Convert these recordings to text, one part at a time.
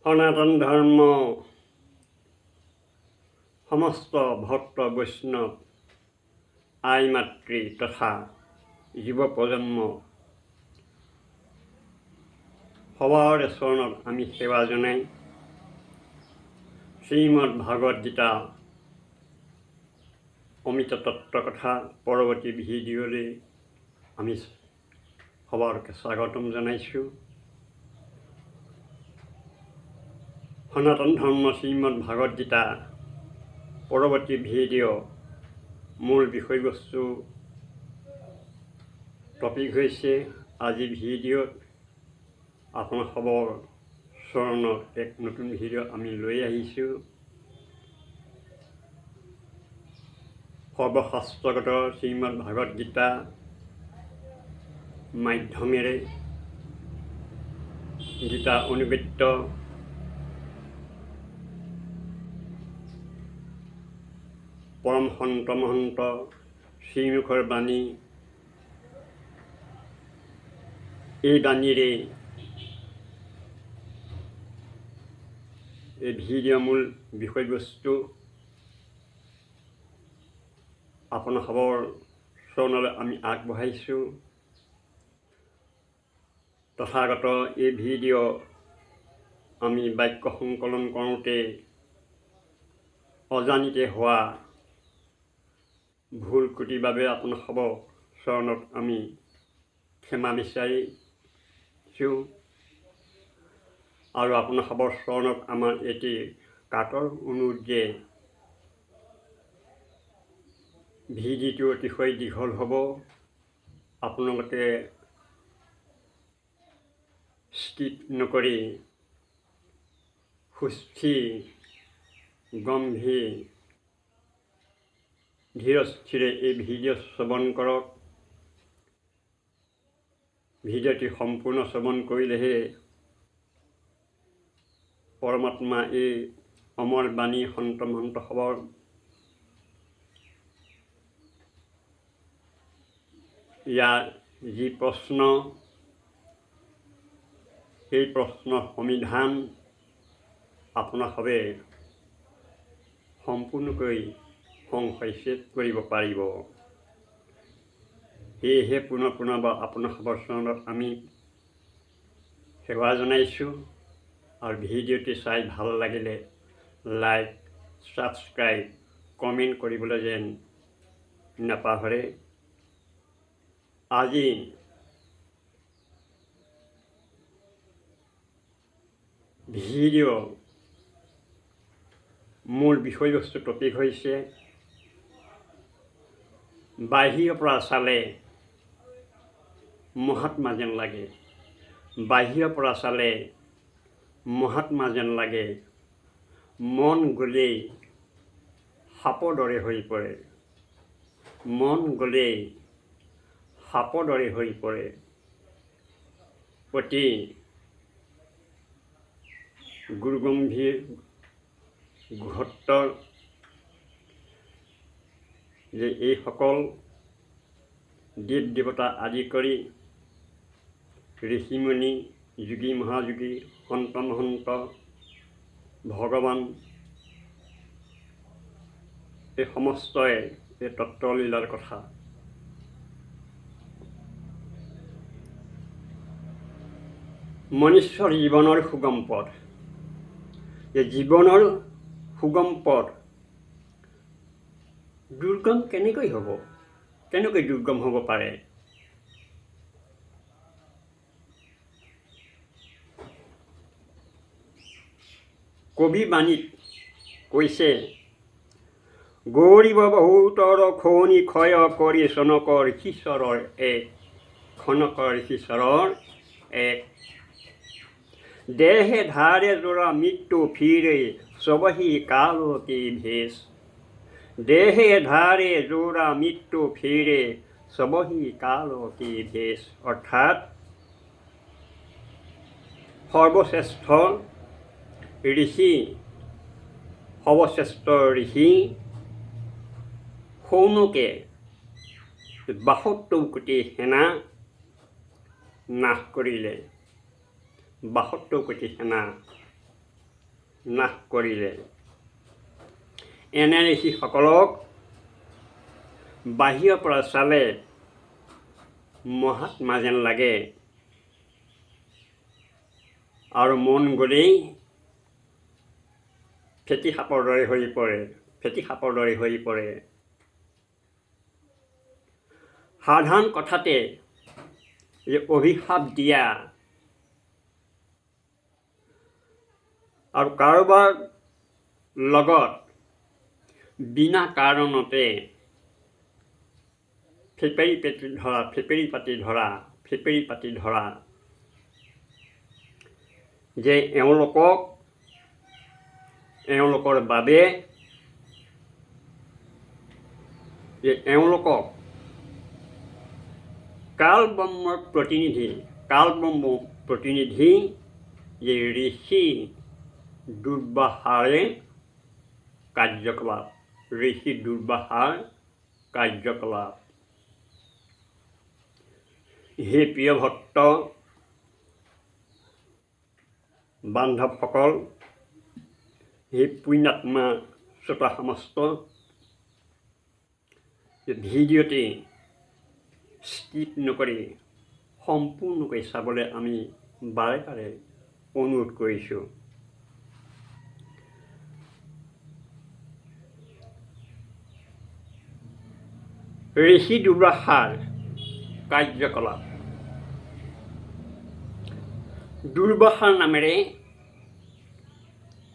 সনাতন ধৰ্ম সমস্ত ভক্ত বৈষ্ণৱ আই মাতৃ তথা যুৱ প্ৰজন্ম সবাৰে চৰণত আমি সেৱা জনাই শ্ৰীমদ ভাগৱত গীতা অমৃত তত্ত্ব কথা পৰৱৰ্তী ভিডিঅ'লৈ আমি সবাৰকে স্বাগতম জনাইছোঁ। সনাতন ধৰ্ম শ্ৰীমদ ভাগৱত গীতা পৰৱৰ্তী ভিডিঅ' মূল বিষয়বস্তু টপিক হৈছে আজি ভিডিঅ'ত আপোনাৰ খবৰ চৰণত এক নতুন ভিডিঅ' আমি লৈ আহিছোঁ। সৰ্বশাস্ত্ৰগত শ্ৰীমদ ভাগৱত গীতা মাধ্যমেৰে গীতা অনুবৃত্ত পৰম সন্ত মহন্ত শ্ৰীমুখৰ বাণী, এই বাণীৰে এই ভিডিঅ' মূল বিষয়বস্তু আপোনাৰ খবৰ চৰণলৈ আমি আগবঢ়াইছোঁ। তথাগত এই ভিডিঅ' আমি বাক্য সংকলন কৰোঁতে অজানিতে হোৱা ভুল ত্ৰুটিৰ বাবে আপোনাৰ খবৰ চৰণত আমি ক্ষমা বিচাৰিছোঁ আৰু আপোনাৰ খবৰ চৰণত আমাৰ এটি কাতৰ অনুৰোধ যে ভিডিঅ'টো অতিশয় দীঘল হ'ব, আপোনালোকে স্কিপ নকৰি সুস্থিৰ গম্ভীৰ ধীৰ স্থিৰে এই ভিডিঅ' শ্ৰৱণ কৰক। ভিডিঅ'টি সম্পূৰ্ণ শ্ৰৱণ কৰিলেহে পৰমাত্মা এই অমৰ বাণী সন্ত মহন্ত খবৰ ইয়াৰ যি প্ৰশ্ন, সেই প্ৰশ্নৰ সমাধান আপোনাৰ বাবে সম্পূৰ্ণকৈ সংক্ষেপ কৰিব পাৰিব। সেয়েহে পুনৰবাৰ আপোনাৰ খবৰ চৰণত আমি সেৱা জনাইছোঁ আৰু ভিডিঅ'টি চাই ভাল লাগিলে লাইক, ছাবস্ক্ৰাইব, কমেণ্ট কৰিবলৈ যেন নাপাহৰে। আজি ভিডিঅ' মূল বিষয়বস্তু টপিক হৈছে বাহিৰৰ পৰা চালে মহাত্মা যেন লাগে, বাহিৰৰ পৰা চালে মহাত্মা যেন লাগে, মন গ'লেই সাপৰ দৰে হৈ পৰে, মন গ'লেই সাপৰ দৰে হৈ পৰে। অতি গুৰুগম্ভীৰ গুৰুত্বৰ যে এইসকল দেৱ দেৱতা আদি কৰি ঋষিমুনি, যোগী মহাযোগী, সন্ত মহন্ত, ভগৱান এই সমস্তই এই তত্ত্বলীলাৰ কথা মনুষ্যৰ জীৱনৰ সুগম পথ। এই জীৱনৰ সুগম পথ দুৰ্গম কেনেকৈ হ'ব, কেনেকৈ দুৰ্গম হ'ব পাৰে? কবি বাণীত কৈছে, গৌৰীব বহুতৰ খনি ক্ষয় কৰি চনকৰ শিশৰৰ এক, খনকৰ শিশৰৰ এক, দেহে ধাৰে যোৰা মৃত্যু ফিৰে সবহি কালতি ভেষ, দেহে ধাৰে যোৰা মৃত্যু ফিৰে সবহি কালতি ভেষ। অৰ্থাৎ সৰ্বশ্ৰেষ্ঠ ঋষি, সৰ্বশ্ৰেষ্ঠ ঋষি সৌনকে ৭২ কোটি সেনা নাশ কৰিলে, ৭২ কোটি সেনা নাশ কৰিলে। এনে ঋষিসকলক বাহিৰৰ পৰা চালে মহাত্মা যেন লাগে আৰু মন গ'লেই ফেটি সাপৰ দৰে হৈ পৰে। সাধাৰণ কথাতে যে অভিশাপ দিয়া আৰু কাৰোবাৰ লগত বিনা কাৰণতে ফেপেৰি পাতি ধৰা যে এওঁলোকৰ বাবে যে এওঁলোকক কাল ব্ৰহ্মৰ প্ৰতিনিধি যে ঋষি দুৰ্বাসাৰ কাৰ্যকলাপ। হে প্ৰিয় ভক্ত বান্ধৱসকল, হে পুণ্যাত্মা শ্ৰোতা সমস্ত, ভিডিঅ'টি স্কিপ নকৰি সম্পূৰ্ণকৈ চাবলৈ আমি বাৰে বাৰে অনুৰোধ কৰিছোঁ। ঋষি দুৰ্বাসাৰ কাৰ্যকলাপ। দুৰ্বাসাৰ নামেৰে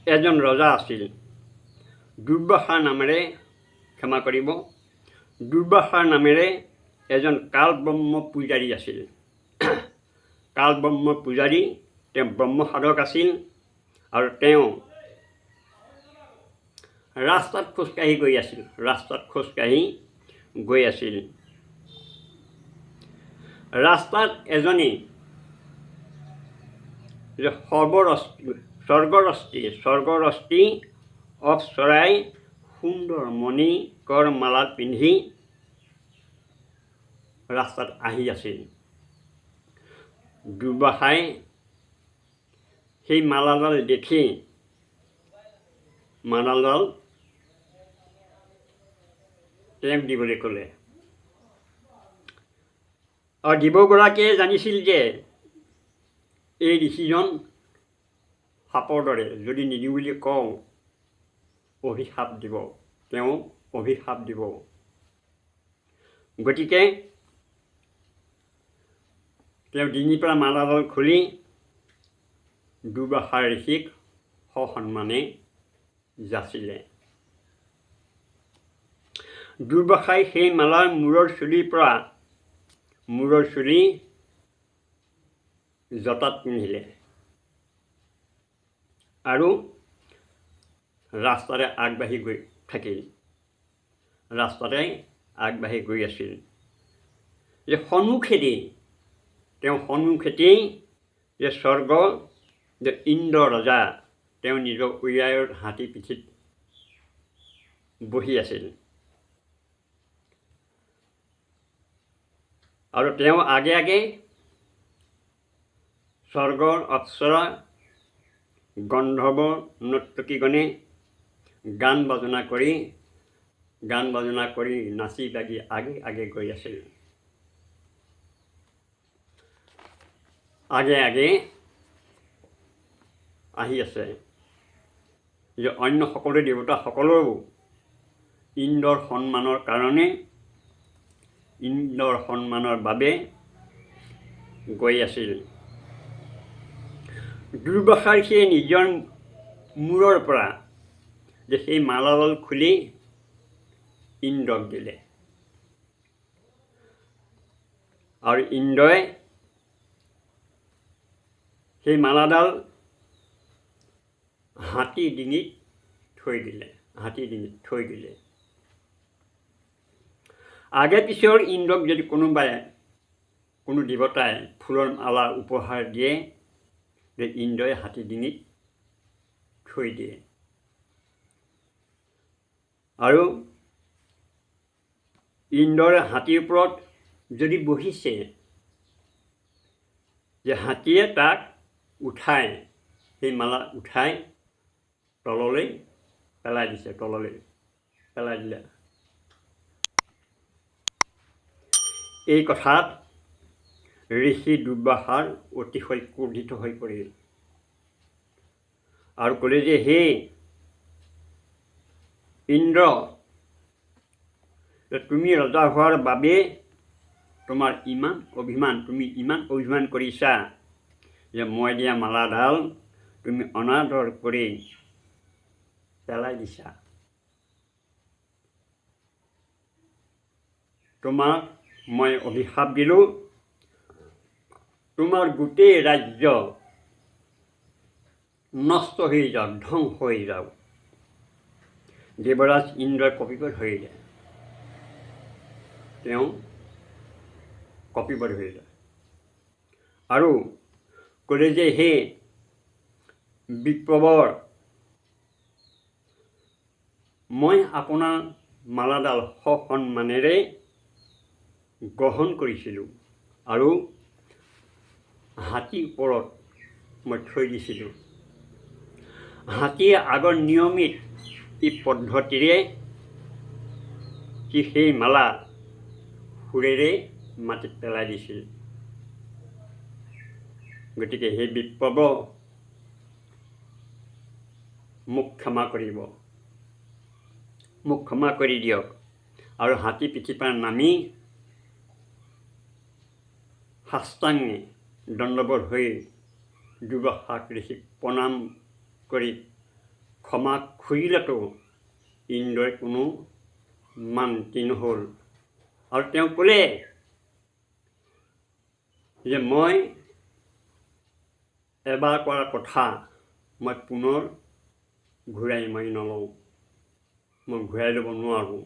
এজন ৰজা আছিল। দুৰ্বাসাৰ নামেৰে এজন কালব্ৰহ্ম পূজাৰী আছিল। কালব্ৰহ্ম পূজাৰী, তেওঁ ব্ৰহ্মসাধক আছিল আৰু তেওঁ ৰাস্তাত খোজকাঢ়ি গৈ আছিল। ৰাস্তাত এজনী স্বৰ্গৰষ্টী অপ্সৰাই সুন্দৰ মণিকৰ মালা পিন্ধি ৰাস্তাত আহি আছিল। দুৰ্বাসাই সেই মালাডাল দেখি তেওঁক দিবলৈ ক'লে। আৰু দিবগৰাকীয়ে জানিছিল যে এই ঋষিজন সাপৰ দৰে, যদি নিদিওঁ বুলি কওঁ তেওঁ অভিশাপ দিব। গতিকে তেওঁ ডিঙিৰ পৰা মালাডাল খুলি দুৰ্বাসাৰ ঋষিক সসন্মানে যাচিলে। দুৰ্বাসাই সেই মালাৰ মূৰৰ চুলি জটাত পিন্ধিলে আৰু ৰাস্তাৰে আগবাঢ়ি গৈ আছিল। যে সন্মুখেদি যে স্বৰ্গ যে ইন্দ্ৰ ৰজা, তেওঁ নিজৰ উয়াৰত হাতী পিঠিত বহি আছিল আৰু তেওঁ আগে স্বৰ্গৰ অপ্সৰা গন্ধৰ্ব নৰ্তকীগণে গান বাজনা কৰি নাচি বাগি আগে গৈ আছিল। আগে আহি আছে। যে অন্য সকলো দেৱতাসকলেও ইন্দ্ৰৰ সন্মানৰ বাবে গৈ আছিল। দুৰ্বাসাই সেই নিজৰ মূৰৰ পৰা যে সেই মালাডাল খুলি ইন্দ্ৰক দিলে আৰু ইন্দ্ৰই সেই মালাডাল হাতী ডিঙিত থৈ দিলে। আগে পিছৰ ইন্দ্ৰক যদি কোনো দেৱতাই ফুলৰ মালা উপহাৰ দিয়ে, যে ইন্দ্ৰই হাতী ডিঙিত থৈ দিয়ে। আৰু ইন্দ্ৰৰ হাতীৰ ওপৰত যদি বহিছে, যে হাতীয়ে তাক সেই মালা উঠাই তললৈ পেলাই দিছে, তললৈ পেলাই দিলে। এই কথাত ঋষি দুৰ্বাসাৰ অতিশয় ক্ৰোধিত হৈ পৰিল আৰু ক'লে যে হে ইন্দ্ৰ, তুমি ৰজা হোৱাৰ বাবে তোমাৰ ইমান অভিমান, তুমি ইমান অভিমান কৰিছা যে মই দিয়া মালাডাল তুমি অনাদৰ কৰি পেলাই দিছা। তোমাক মই অভিশাপ দিলোঁ, তোমাৰ গোটেই ৰাজ্য নষ্ট হৈ যাওক, ধ্বংস হৈ যাওক। দেৱৰাজ ইন্দ্ৰই কঁপিব ধৰিলে, তেওঁ কঁপিব ধৰিলে আৰু ক'লে যে হে বিপ্ৰবৰ, মই আপোনাৰ মালাডাল সসন্মানেৰে গ্ৰহণ কৰিছিলোঁ আৰু হাতীৰ ওপৰত মই থৈ দিছিলোঁ। হাতীয়ে আগৰ নিয়মিত এই পদ্ধতিৰে সি সেই মালা সুৰেৰে মাটিত পেলাই দিছিল। গতিকে সেই বিপ্ৰৱ, মোক ক্ষমা কৰিব, মোক ক্ষমা কৰি দিয়ক। আৰু হাতী পিঠিৰ পৰা নামি সাষ্টাংগে দণ্ডৱত হৈ দুৰ্বাসাক ঋষিক প্ৰণাম কৰি ক্ষমা খুজিলেতো ইন্দ্ৰই কোনো মান্তি নহ'ল আৰু তেওঁ ক'লে যে মই এবাৰ কৰা কথা মই পুনৰ ঘূৰাই মই নলওঁ, মই ঘূৰাই ল'ব নোৱাৰোঁ।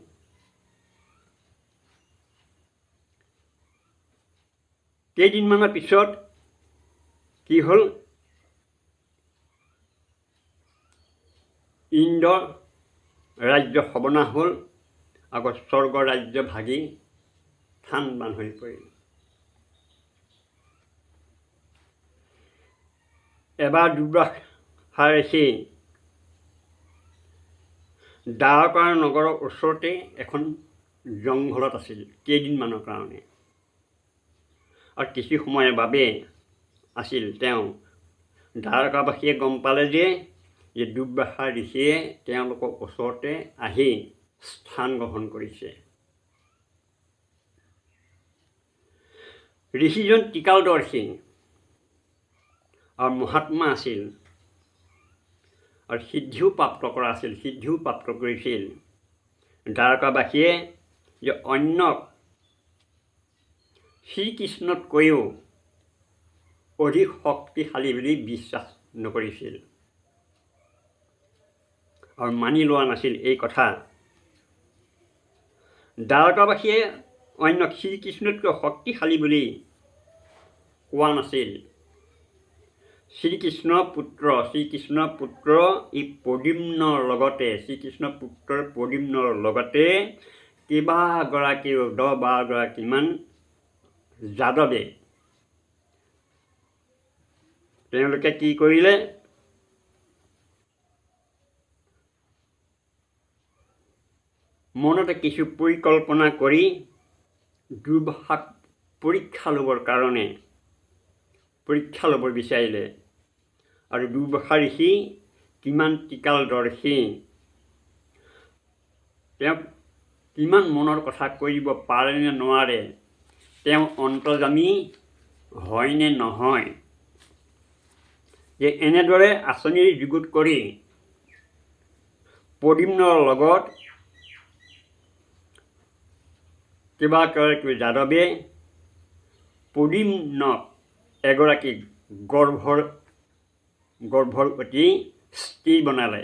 কেইদিনমানৰ পিছত কি হ'ল, ইন্দ্ৰ ৰাজ্য সৰ্বনাশ হ'ল, আকৌ স্বৰ্গ ৰাজ্য ভাগি থান বান হৈ পৰিল। এবাৰ দুৰ্বাসা ঋষি দ্বাৰকা নগৰৰ ওচৰতে এখন জংঘলত আছিল কেইদিনমানৰ কাৰণে, আৰু কিছু সময়ৰ বাবে আছিল। তেওঁ দ্বাৰকাবাসীয়ে গম পালে যে দুৰ্বাসা ঋষিয়ে তেওঁলোকৰ ওচৰতে আহি স্থান গ্ৰহণ কৰিছে। ঋষিজন ত্ৰিকালদৰ্শী আৰু মহাত্মা আছিল আৰু সিদ্ধিও প্ৰাপ্ত কৰা আছিল, সিদ্ধিও প্ৰাপ্ত কৰিছিল। দ্বাৰকাবাসীয়ে যে অন্যক শ্ৰীকৃষ্ণতকৈও অধিক শক্তিশালী বুলি বিশ্বাস নকৰিছিল আৰু মানি লোৱা নাছিল এই কথা। দ্বাৰকাবাসীয়ে অন্যক শ্ৰীকৃষ্ণতকৈ শক্তিশালী বুলি কোৱা নাছিল। শ্ৰীকৃষ্ণৰ পুত্ৰ এই প্ৰদ্যুম্নৰ লগতে, শ্ৰীকৃষ্ণৰ পুত্ৰৰ প্ৰদ্যুম্নৰ লগতে কেইবাগৰাকী 10-12গৰাকীমান যাদৱে তেওঁলোকে কি কৰিলে, মনতে কিছু পৰিকল্পনা কৰি দুৰ্বাসাক পৰীক্ষা ল'বৰ বিচাৰিলে। আৰু দুৰ্বাসা ঋষি কিমান ত্ৰিকালদৰ্শী, তেওঁ কিমান মনৰ কথা কৰিব পাৰে নে নোৱাৰে, তেওঁ অন্তৰ্যামী হয় নে নহয়, যে এনেদৰে আঁচনিৰ যুগুত কৰি প্ৰদ্যুম্নৰ লগত কেইবাগৰাকী যাদৱে প্ৰদ্যুম্নক এগৰাকী গৰ্ভৱতী স্ত্ৰী বনালে।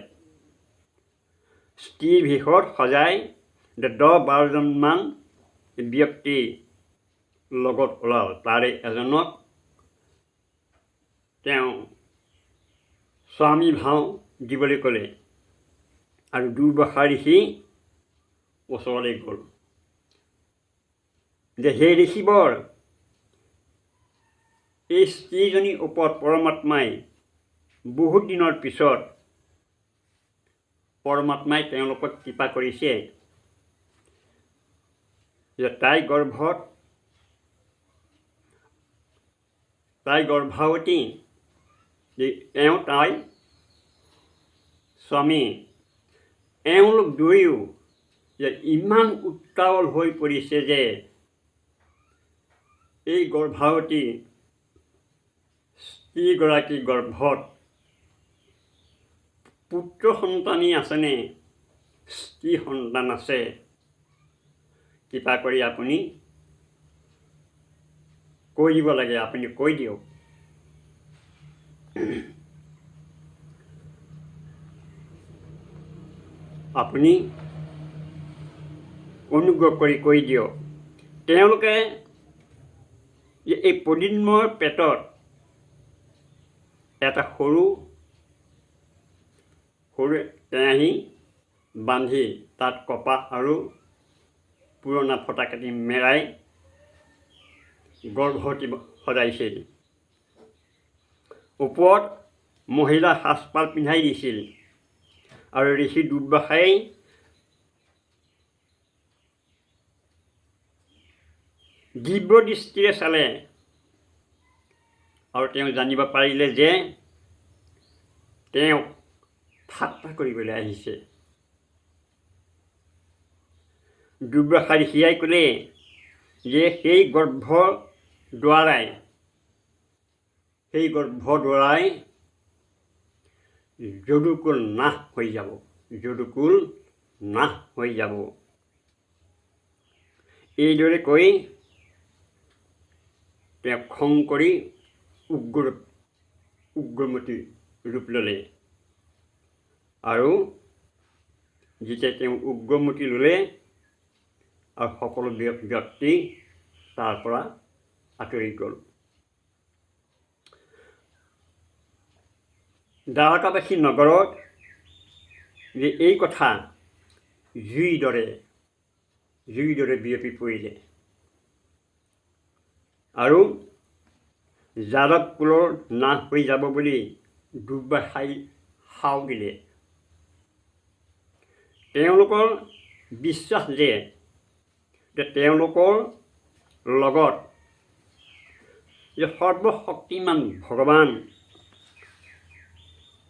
স্ত্ৰীৰ ভেষত সজাই 10-12জনমান ব্যক্তি লগত ওলাল। তাৰে এজনক তেওঁ স্বামী ভাও দিবলৈ ক'লে আৰু দুৰ্বাসা ঋষি ওচৰলৈ গ'ল যে হে ঋষিবৰ, এই স্ত্ৰীজনীৰ ওপৰত পৰমাত্মাই বহুত দিনৰ পিছত পৰমাত্মাই তেওঁলোকক কৃপা কৰিছে যে তাই গৰ্ভৱতী যে তাই স্বামী এওঁলোক দুয়ো যে ইমান উত্তাৱল হৈ পৰিছে যে এই গৰ্ভৱতী স্ত্ৰীগৰাকী গৰ্ভত পুত্ৰ সন্তানেই আছেনে স্ত্ৰী সন্তান আছে কৃপা কৰি আপুনি কৈ দিব লাগে আপুনি কৈ দিয়ক আপুনি অনুগ্ৰহ কৰি কৈ দিয়ক তেওঁলোকে এই প্ৰদিম্নৰ পেটত এটা সৰু কেৰাহী বান্ধি তাত কপাহ আৰু পুৰণা ফটা কাটি মেৰাই গৰ্ভৱতী সজাইছিল ওপৰত মহিলা সাজপাৰ পিন্ধাই দিছিল আৰু ঋষি দুৰ্বাসাই দিব্য দৃষ্টিৰে চালে আৰু তেওঁ জানিব পাৰিলে যে তেওঁক ঠাট্টা কৰিবলৈ আহিছে দুৰ্বাসা ঋষিয়ে ক'লে যে সেই গৰ্ভ দ্বাৰাই যদুকুল নাশ হৈ যাব এইদৰে কৈ তেওঁ খং কৰি উগ্ৰমতী ৰূপ ল'লে আৰু যেতিয়া তেওঁ উগ্ৰমতী ল'লে আৰু সকলো ব্যক্তি তাৰ পৰা আঁতৰি গ'ল দ্বাৰকাবাসী নগৰত যে এই কথা জুইৰ দৰে বিয়পি পৰিলে আৰু যাদৱ কুলৰ নাশ হৈ যাব বুলি দুৰ্বাসাই সাও দিলে তেওঁলোকৰ বিশ্বাস যে তেওঁলোকৰ লগত যে সৰ্বশক্তিমান ভগৱান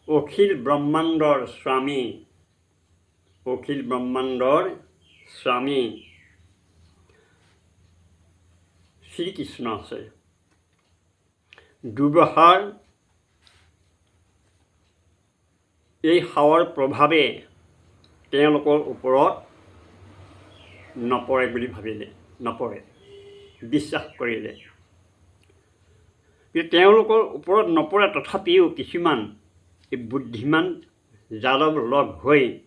অখিল ব্ৰহ্মাণ্ডৰ স্বামী শ্ৰীকৃষ্ণ আছে দুৰ্বাসাৰ এই সাৱৰ প্ৰভাৱে তেওঁলোকৰ ওপৰত নপৰে বুলি ভাবিলে বিশ্বাস কৰিলে তেওঁলোকৰ ওপৰত নপৰে তথাপিও কিছুমান এই বুদ্ধিমান যাদৱ লগ হৈ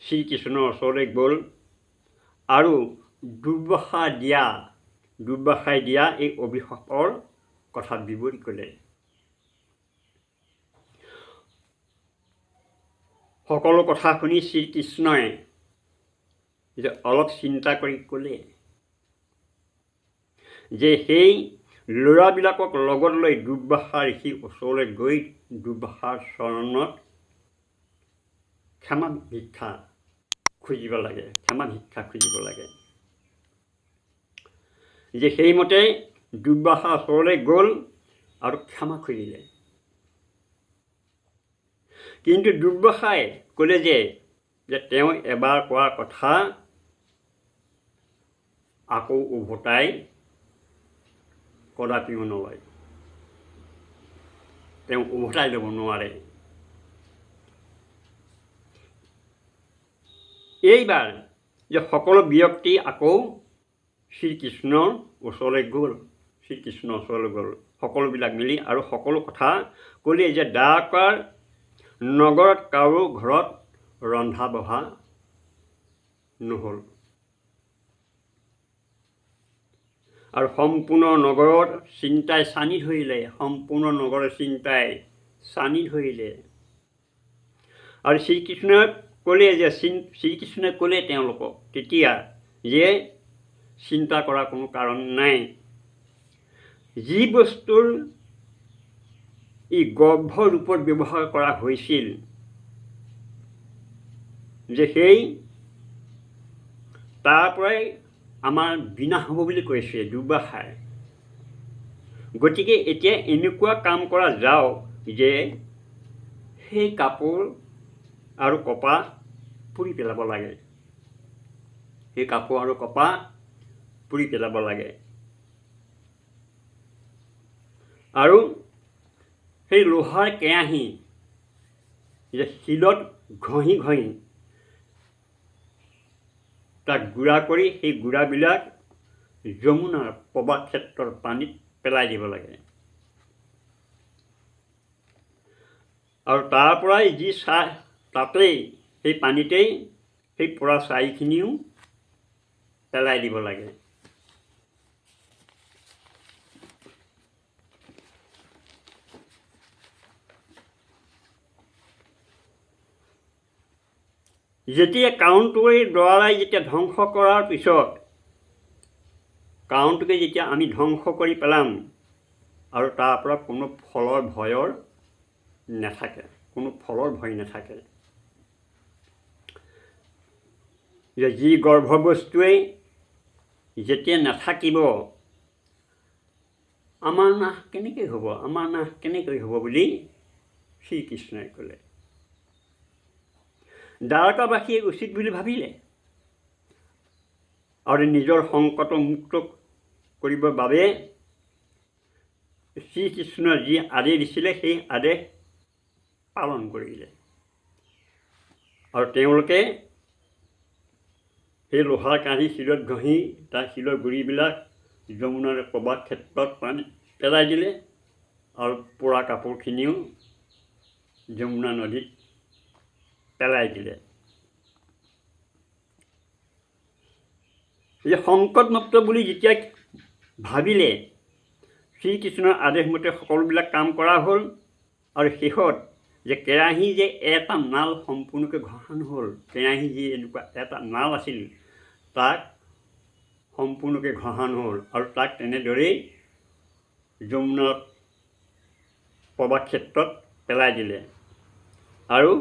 শ্ৰীকৃষ্ণৰ ওচৰলৈ গ'ল আৰু দুৰ্বাসাই দিয়া এই অভিশাপৰ কথা বিৱৰি ক'লে সকলো কথা শুনি শ্ৰীকৃষ্ণই যে অলপ চিন্তা কৰি ক'লে যে সেই ল'ৰাবিলাকক লগত লৈ দুৰ্বাসা ঋষিৰ ওচৰলৈ গৈ দুৰ্বাসাৰ চৰণত ক্ষমা ভিক্ষা খুজিব লাগে যে সেইমতে দুৰ্বাসাৰ ওচৰলৈ গ'ল আৰু ক্ষমা খুজিলে কিন্তু দুৰ্বাসাই ক'লে যে তেওঁ এবাৰ কোৱা কথা আকৌ উভতাই কদাপিও নলয় তেওঁ উভতাই ল'ব নোৱাৰে এইবাৰ যে সকলো ব্যক্তি আকৌ শ্ৰীকৃষ্ণৰ ওচৰলৈ গ'ল সকলোবিলাক মিলি আৰু সকলো কথা ক'লে যে দ্বাৰকাৰ নগৰত কাৰো ঘৰত ৰন্ধা বঢ়া নহ'ল আৰু সম্পূৰ্ণ নগৰৰ চিন্তাই চানি ধৰিলে আৰু শ্ৰীকৃষ্ণই ক'লে তেওঁলোকক তেতিয়া যে চিন্তা কৰাৰ কোনো কাৰণ নাই যি বস্তুৰ এই গৰ্ভ ৰূপত ব্যৱহাৰ কৰা হৈছিল যে সেই তাৰ পৰাই আমাৰ বিনাশ হ'ব বুলি কৈছে দুৰ্বাসাই। গতিকে এতিয়া এনেকুৱা কাম কৰা যাওক যে সেই কাপোৰ আৰু কপাহ পুৰি পেলাব লাগে। সেই কাপোৰ আৰু কপাহ পুৰি পেলাব লাগে। আৰু সেই লোহাৰ কেৰাহী যে শিলত ঘঁহি ঘঁহি তাক গুড়া কৰি সেই গুড়াবিলাক যমুনাৰ প্ৰবাহ ক্ষেত্ৰৰ পানীত পেলাই দিব লাগে। আৰু তাৰ পৰাই যি ছাই তাতেই সেই পানীতেই সেই পৰা ছাইখিনিও পেলাই দিব লাগে। যেতিয়া কাৰণটোৰ দ্বাৰাই যেতিয়া ধ্বংস কৰাৰ পিছত কাৰণটোকে যেতিয়া আমি ধ্বংস কৰি পেলাম আৰু তাৰ পৰা কোনো ফলৰ ভয়ৰ নাথাকে, কোনো ফলৰ ভয় নাথাকে। যে যি গৰ্ভবস্তুৱেই যেতিয়া নাথাকিব আমাৰ নাশ কেনেকৈ হ'ব, আমাৰ নাশ কেনেকৈ হ'ব বুলি শ্ৰীকৃষ্ণই ক'লে। দ্বাৰকাবাসীয়ে উচিত বুলি ভাবিলে আৰু নিজৰ সংকট মুক্ত কৰিবৰ বাবে শ্ৰীকৃষ্ণই যি আদেশ দিছিলে সেই আদেশ পালন কৰিলে। আৰু তেওঁলোকে সেই লোহাৰ কাঁহী শিলত ঘঁহি তাৰ শিলৰ গুৰিবিলাক যমুনাৰ প্ৰবাহ ক্ষেত্ৰত পানীত পেলাই দিলে আৰু পোৰা কাপোৰখিনিও যমুনা নদীত পেলাই দিলে। যে সংকটমুক্ত বুলি যেতিয়া ভাবিলে শ্ৰীকৃষ্ণৰ আদেশমতে সকলোবিলাক কাম কৰা হ'ল। আৰু শেষত যে কেৰাহী যে এটা নাল সম্পূৰ্ণকৈ ঘঁহানো হ'ল, কেৰাহী যি এনেকুৱা এটা নাল আছিল তাক সম্পূৰ্ণকৈ ঘঁহানো হ'ল আৰু তাক তেনেদৰেই যমুনাৰ প্ৰবাহ ক্ষেত্ৰত পেলাই দিলে। আৰু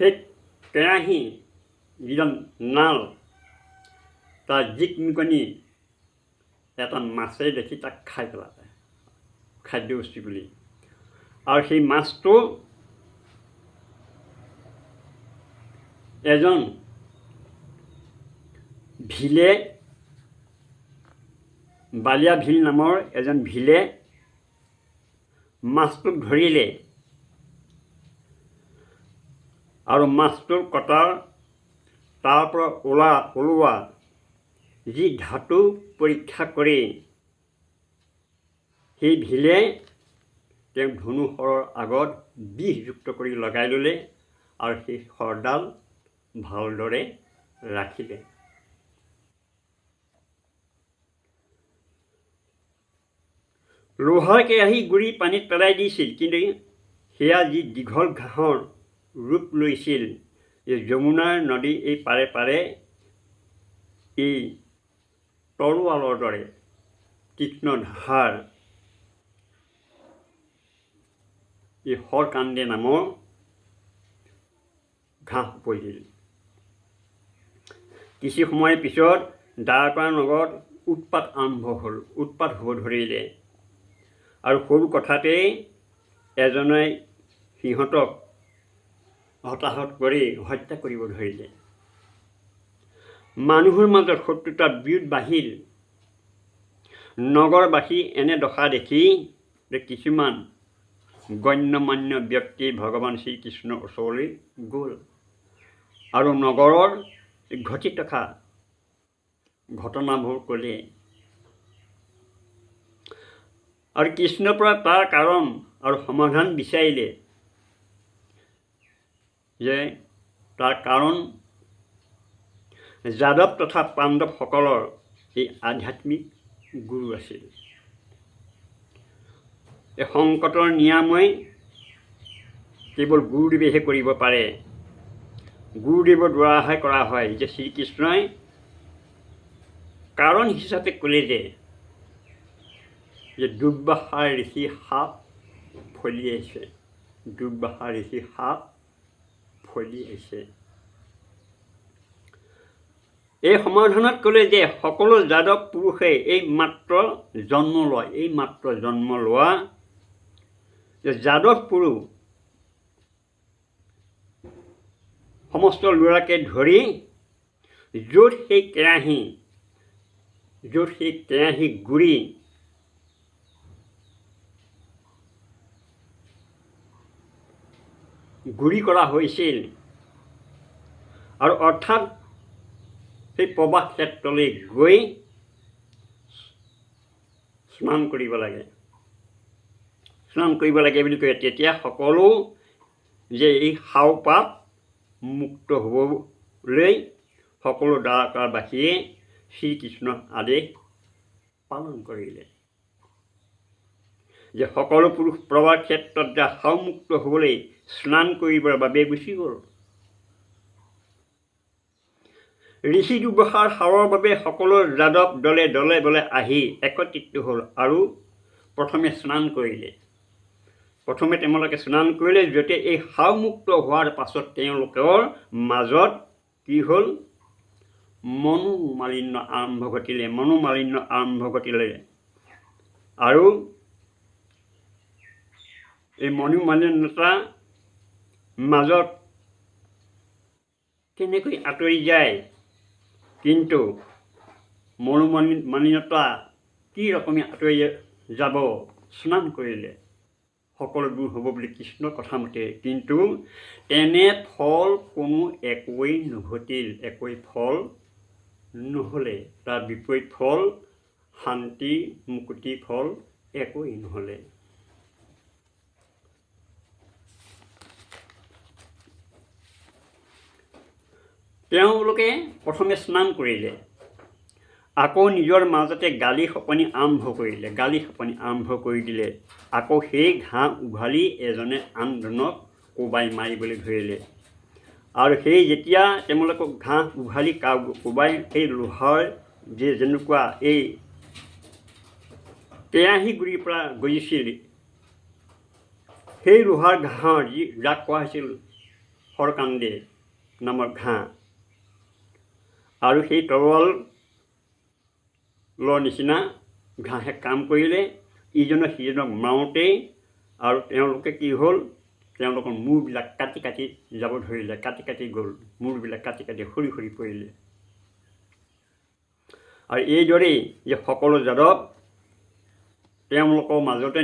সেই কেৰাহী যিজন নাল তাৰ জিকমিকনি এটা মাছে দেখি তাক খাই পেলালে খাদ্যবস্তু বুলি। আৰু সেই মাছটো এজন ভিলে, বালিয়া ভিল নামৰ এজন ভিলে মাছটোক ধৰিলে আৰু মাছটোৰ কটাৰ তাৰ পৰা ওলোৱা যি ধাতু পৰীক্ষা কৰি সেই ভিলে তেওঁক ধনুশৰৰ আগত বিষযুক্ত কৰি লগাই ল'লে আৰু সেই শৰডাল ভালদৰে ৰাখিলে। লোহাৰ কেৰাহী গুৰি পানীত পেলাই দিছিল, কিন্তু সেয়া যি দীঘল ঘাঁহৰ ৰূপ লৈছিল যে যমুনাৰ নদী এই পাৰে পাৰে এই তৰোৱালৰ দৰে তীক্ষ্ণ ধাৰ এই হৰকাণ্ডে নামৰ ঘাঁহ পৰিছিল। কিছু সময়ৰ পিছত দ্বাৰকা নগৰত উৎপাত আৰম্ভ হ'ল, উৎপাত হ'ব ধৰিলে। আৰু সৰু কথাতেই এজনে সিহঁতক হতাহত কৰি হত্যা কৰিব ধৰিলে। মানুহৰ মাজত শত্ৰুতা বিৰোধ বাঢ়িল। নগৰবাসী এনে দশা দেখি কিছুমান গণ্যমান্য ব্যক্তি ভগৱান শ্ৰীকৃষ্ণৰ ওচৰলৈ গ'ল আৰু নগৰৰ ঘটি থকা ঘটনাবোৰ ক'লে। আৰু কৃষ্ণৰ পৰা তাৰ কাৰণ আৰু সমাধান বিচাৰিলে যে তাৰ কাৰণ যাদৱ তথা পাণ্ডৱসকলৰ এই আধ্যাত্মিক গুৰু আছিল। এই সংকটৰ নিৰাময় কেৱল গুৰুদেৱেহে কৰিব পাৰে। গুৰুদেৱৰ দ্বাৰাহে কৰা হয়। যে শ্ৰীকৃষ্ণই কাৰণ হিচাপে ক'লে যে দুৰ্বাসা ঋষি সাপ ফলিয়াইছে দুৰ্বাসা ঋষি সাপ ফলি আহিছে। এই সমাধানত ক'লে যে সকলো যাদৱ পুৰুষে এই মাত্ৰ জন্ম লোৱা যে যাদৱ পুৰুষ সমস্ত ল'ৰাকে ধৰি য'ত সেই কেৰাহী গুৰি কৰা হৈছিল, আৰু অৰ্থাৎ সেই প্ৰবাহ ক্ষেত্ৰলৈ গৈ স্নান কৰিব লাগে বুলি কয়। তেতিয়া সকলো যে এই সাও পাপ মুক্ত হ'বলৈ সকলো দ্বাৰকাবাসীয়ে শ্ৰীকৃষ্ণৰ আদেশ পালন কৰিলে যে সকলো পুৰুষ প্ৰবাহ ক্ষেত্ৰত যে সাওমুক্ত হ'বলৈ স্নান কৰিবৰ বাবে গুচি গ'ল। ঋষি দুৰ্বাসাৰ সাৰৰ বাবে সকলো যাদৱ দলে দলে আহি একত্ৰিত হ'ল আৰু প্ৰথমে তেওঁলোকে স্নান কৰিলে। যেতিয়া এই সাওমুক্ত হোৱাৰ পাছত তেওঁলোকৰ মাজত কি হ'ল? মনোমালিন্য আৰম্ভ ঘটিলে আৰু এই মনোমালিন্যতাৰ মাজত কেনেকৈ আঁতৰি যায়, কিন্তু মনোমালিন্যতা কি ৰকমে আঁতৰি যাব? স্নান কৰিলে সকলো দূৰ হ'ব বুলি কৃষ্ণৰ কথা মতে, কিন্তু তেনে ফল কোনো একোৱেই ফল নহ'লে। তাৰ বিপৰীত ফল শান্তি মুক্তি ফল একোৱেই নহ'লে। তেওঁলোকে প্ৰথমে স্নান কৰিলে, আকৌ নিজৰ মাজতে গালি শপনি আৰম্ভ কৰি দিলে। আকৌ সেই ঘাঁহ উঘালি এজনে আনজনক কোবাই মাৰিবলৈ ধৰিলে। আৰু সেই যেতিয়া তেওঁলোকক ঘাঁহ উঘালি কোবাই সেই লোহাৰ যেনেকুৱা এই কেৰাহী গুৰিৰ পৰা গজিছিল, সেই লোহাৰ ঘাঁহৰ যাক কোৱা হৈছিল সৰকাণ্ডে নামৰ ঘাঁহ, আৰু সেই তৰোৱালৰ নিচিনা ঘাঁহে কাম কৰিলে ইজনে সিজনক মাৰোঁতেই। আৰু তেওঁলোকে কি হ'ল? তেওঁলোকৰ মূৰবিলাক কাটি যাব ধৰিলে, মূৰবিলাক কাটি সৰি পৰিলে। আৰু এইদৰেই যে সকলো যাদৱ তেওঁলোকৰ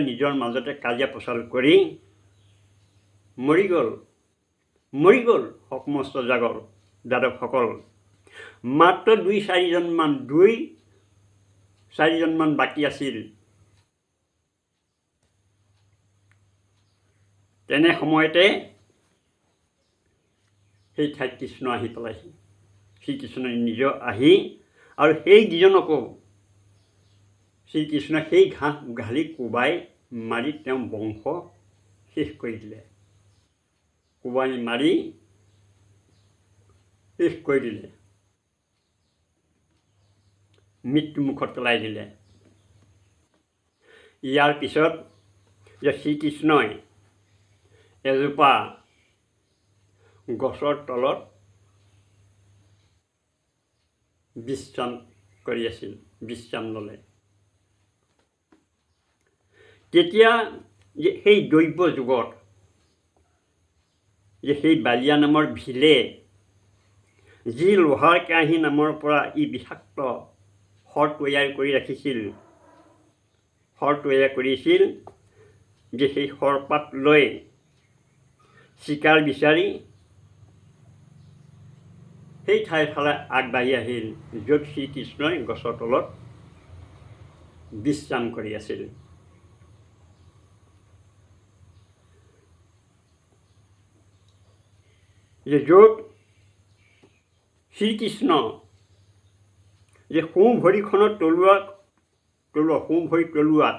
নিজৰ মাজতে কাজিয়া পচাল কৰি মৰি গ'ল সমস্ত যাদৱসকল। মাত্ৰ 2-4জনমান বাকী আছিল। তেনে সময়তে সেই ঠাইত কৃষ্ণ আহি পেলাইছিল। শ্ৰীকৃষ্ণ নিজে আহি আৰু সেই কেইজনকো শ্ৰীকৃষ্ণ সেই ঘাঁহ উঘালি কোবাই মাৰি তেওঁ বংশ শেষ কৰি দিলে। মৃত্যুমুখত পেলাই দিলে। ইয়াৰ পিছত যে শ্ৰীকৃষ্ণই এজোপা গছৰ তলত বিশ্ৰাম ল'লে। তেতিয়া সেই দৈব্য যুগত যে সেই বালিয়া নামৰ ভিলে যি লোহাৰ কেৰাহী নামৰ পৰা বিষাক্ত শৰ তৈয়াৰ কৰিছিল, যে সেই শৰপাত লৈ চিকাৰ বিচাৰি সেই ঠাইৰ ফালে আগবাঢ়ি আহিল, য'ত শ্ৰীকৃষ্ণই গছৰ তলত বিশ্ৰাম কৰি আছিল। যে য'ত শ্ৰীকৃষ্ণ যে সোঁ ভৰিখনৰ তলুৱাত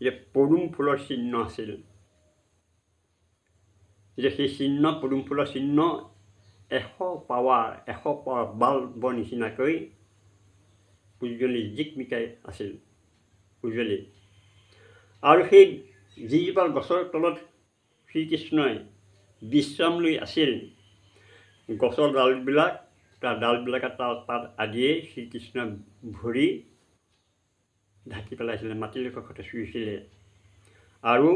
যে পদুম ফুলৰ চিহ্ন আছিল, যে সেই পদুম ফুলৰ চিহ্ন 100 পাৱাৰ বাল্বৰ নিচিনাকৈ উজ্জ্বলি জিকমিকাই আছিল উজ্জ্বলি। আৰু সেই যিজোপা গছৰ তলত শ্ৰীকৃষ্ণই বিশ্ৰাম লৈ আছিল গছৰ ডালবিলাক, তাৰ ডালবিলাক তাৰ পাত আদিয়ে শ্ৰীকৃষ্ণৰ ভৰি ঢাকি পেলাইছিলে, মাটিৰ কাষতে চুইছিলে। আৰু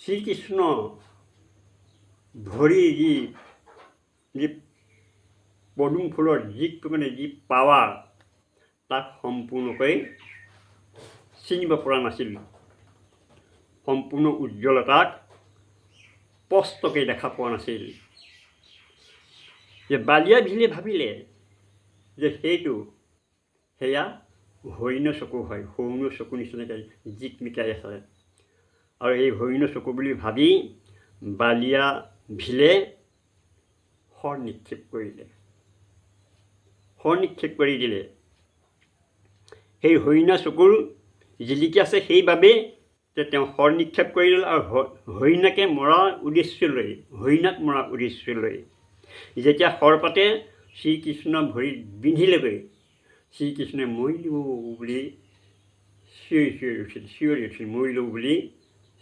শ্ৰীকৃষ্ণ ভৰি যি পদুম ফুলৰ যি পাৱাৰ তাক সম্পূৰ্ণকৈ চিনিব পৰা নাছিল। সম্পূৰ্ণ উজ্জ্বলতাক স্পষ্টকৈ দেখা পোৱা নাছিল। যে বালিয়া ভিলে ভাবিলে যে সেয়া হৰিণৰ চকু হয়, হৰিণৰ চকু নিচিনাকৈ জিকমিকাই আছে। আৰু এই হৰিণৰ চকু বুলি ভাবি বালিয়া ভিলে শৰ নিক্ষেপ কৰিলে, শৰ নিক্ষেপ কৰি দিলে। সেই হৰিণৰ চকুৰ জিলিকি আছে সেইবাবেই যে তেওঁ শৰ নিক্ষেপ কৰি দিলে। আৰু হৰিণাক মৰাৰ উদ্দেশ্য লৈ যেতিয়া শৰ পাতে শ্ৰীকৃষ্ণৰ ভৰিত বিন্ধিলেগৈ, শ্ৰীকৃষ্ণই মৰিলো বুলি চিঞৰি উঠিল, মৰিলো বুলি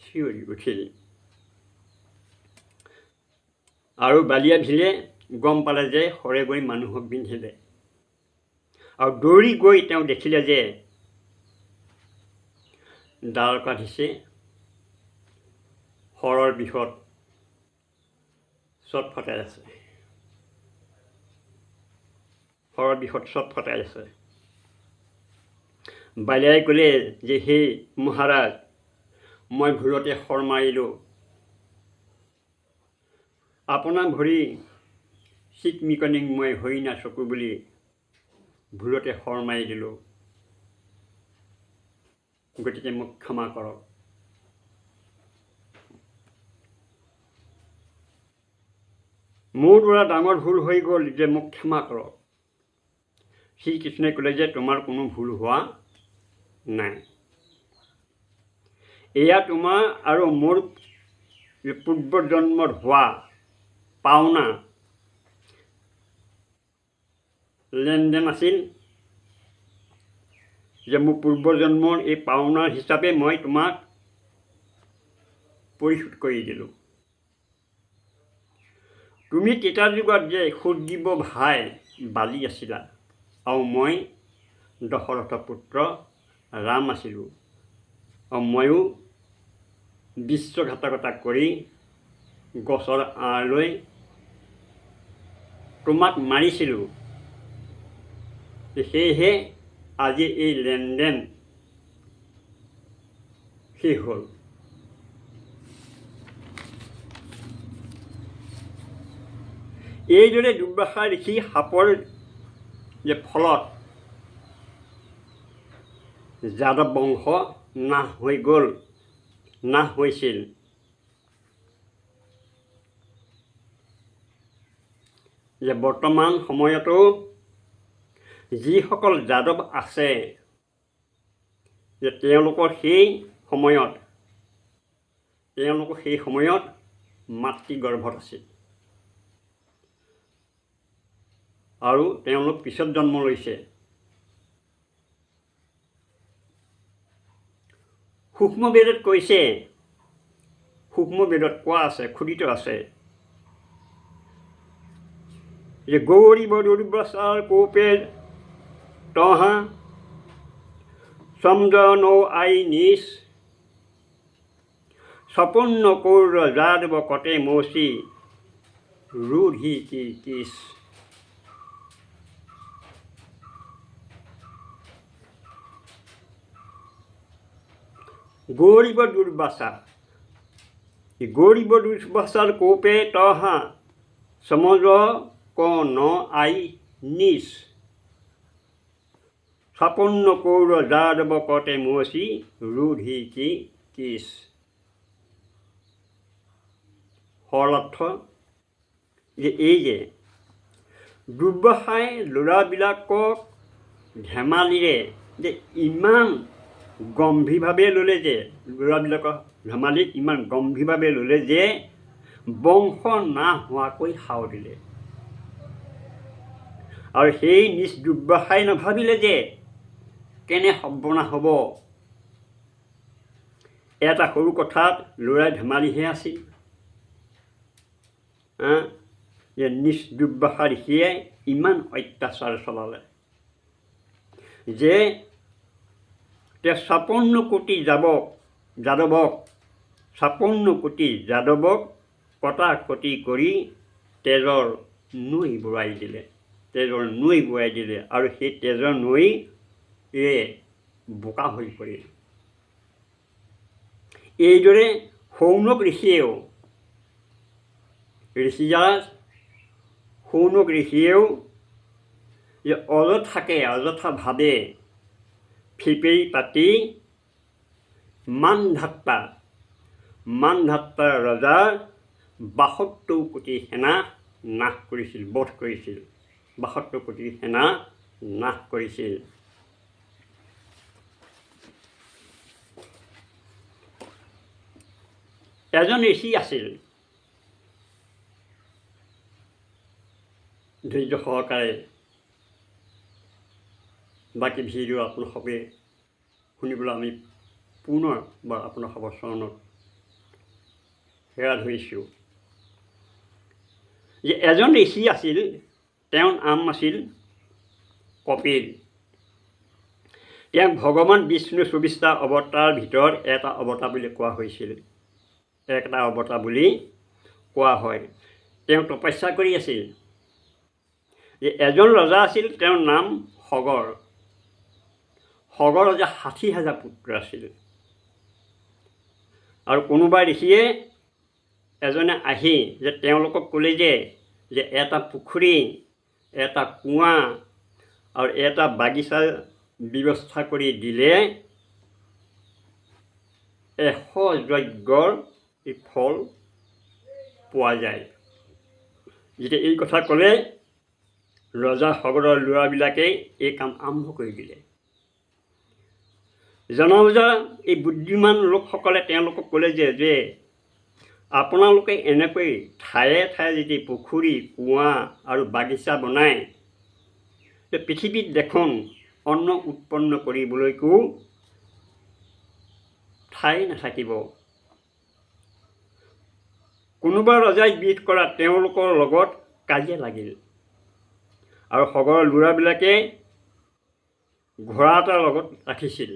চিঞৰি উঠিল। আৰু বালিয়া ভিলে গম পালে যে শৰে গৈ মানুহক বিন্ধিলে। আৰু দৌৰি গৈ তেওঁ দেখিলে যে ডাল কাটিছে, শৰৰ বিষত ছটফটাই আছে, শৰৰ বিষত ছটফটাই আছে। বালিয়াই ক'লে যে হে মহাৰাজ, মই ভুলতে শৰ মাৰিলোঁ, আপোনাৰ ভৰি চিকমিকনিক মই হৰিণা চকু বুলি ভুলতে শৰ মাৰি দিলোঁ, গতিকে মোক ক্ষমা কৰক। মোৰ দ্বাৰা ডাঙৰ ভুল হৈ গ'ল, যে মোক ক্ষমা কৰক। শ্ৰীকৃষ্ণই ক'লে যে তোমাৰ কোনো ভুল হোৱা নাই। এয়া তোমাৰ আৰু মোৰ পূৰ্বজন্মত হোৱা পাওনা লেনদেন আছিল, যে মোৰ পূৰ্বজন্মৰ এই পাওনা হিচাপে মই তোমাক পৰিশোধ কৰি দিলোঁ। তুমি তেতা যুগত যে সুগ্ৰীৱ ভাই বালি আছিলা, আৰু মই দশৰথ পুত্ৰ ৰাম আছিলোঁ। আৰু ময়ো বিশ্বাসঘাতকতা কৰি গছৰ আঁৰ লৈ তোমাক মাৰিছিলোঁ। সেয়েহে আজি এই লেনদেন শেষ হ'ল। এইদৰে দুৰ্বাসা ঋষি সাপৰ যে ফলত যাদৱ বংশ নাশ হৈছিল। যে বৰ্তমান সময়তো যিসকল যাদৱ আছে, যে তেওঁলোকৰ সেই সময়ত মাতৃগৰ্ভত আছিল। আৰু তেওঁলোক পিছত জন্ম লৈছে। সূক্ষ্ম বেদত কৈছে, সূক্ষ্ম বেদত কোৱা আছে, খোদিত আছে যে গৌৰীব দুৰ্বাসাৰ কোপে তহা সমজনৌ আই নিজ সপন্ন কৌৰ যাদৱ কটে মৌচি ৰুধি কি কিস। গৌৰীব দুৰ্বাসাৰ কোপে তহা সমজ ক ন আই নিজ সপন্ন কৌৰ যাদৱ কটে মৌচি ৰুধি কি কিস। সৰলাৰ্থ যে এই যে দুৰ্বাসাই ল'ৰাবিলাকক ধেমালিৰে যে ইমান গম্ভীৰভাৱে ল'লে, যে ল'ৰাবিলাকৰ ধেমালিত ইমান গম্ভীৰভাৱে ল'লে যে বংশ নাশ হোৱাকৈ সাও দিলে। আৰু সেই নিজ দুৰ্বাসাই নাভাবিলে যে কেনে সৰ্বনাশ হ'ব। এটা সৰু কথাত ল'ৰাই ধেমালিহে আছিল। যে নিজ দুৰ্বাসা ঋষিয়ে ইমান অত্যাচাৰ চলালে যে 56 কোটি যাদৱক 56 কোটি যাদৱক কটাকটি কৰি তেজৰ নৈ বুৰাই দিলে আৰু সেই তেজৰ নৈ বোকা হৈ পৰিল। এইদৰে শৌনক ঋষিয়েও যে অযথাভাৱে ফিপেৰি পাতি মানধাত্তা ৰজাৰ 72 কোটি সেনা বধ কৰিছিল। 72 কোটি সেনা নাশ কৰিছিল। এজন ঋষি আছিল, ধৈৰ্য সহকাৰে বাকী ভিডিঅ' আপোনালোকে শুনিবলৈ আমি পুনৰবাৰ আপোনালোকৰ চৰণত সেৱা ধৰিছোঁ। যে এজন ঋষি আছিল, তেওঁৰ নাম আছিল কপিল। তেওঁক ভগৱান বিষ্ণু 24টা অৱতাৰৰ ভিতৰত এটা অৱতাৰ বুলি কোৱা হয়। তেওঁ তপস্যা কৰি আছিল। যে এজন ৰজা আছিল, তেওঁৰ নাম সগৰ ৰজা 60,000 পুত্ৰ আছিল। আৰু কোনোবা ঋষিয়ে এজনে আহি যে তেওঁলোকক ক'লে যে এটা পুখুৰী, এটা কুঁৱা আৰু এটা বাগিচাৰ ব্যৱস্থা কৰি দিলে 100 যজ্ঞৰ ফল পোৱা যায়। যেতিয়া এই কথা ক'লে, ৰজা সগৰৰ ল'ৰাবিলাকে এই কাম আৰম্ভ কৰি দিলে। জনবজা এই বুদ্ধিমান লোকসকলে তেওঁলোকক ক'লে যে আপোনালোকে এনেকৈ ঠায়ে যদি পুখুৰী, কুঁৱা আৰু বাগিচা বনায়, পৃথিৱীত দেখোন অন্ন উৎপন্ন কৰিবলৈকো ঠাই নাথাকিব। কোনোবা ৰজাই বিৰোধ কৰা তেওঁলোকৰ লগত কাজিয়া লাগিল। আৰু সগৰৰ ল'ৰাবিলাকে ঘোঁৰা এটা লগত ৰাখিছিল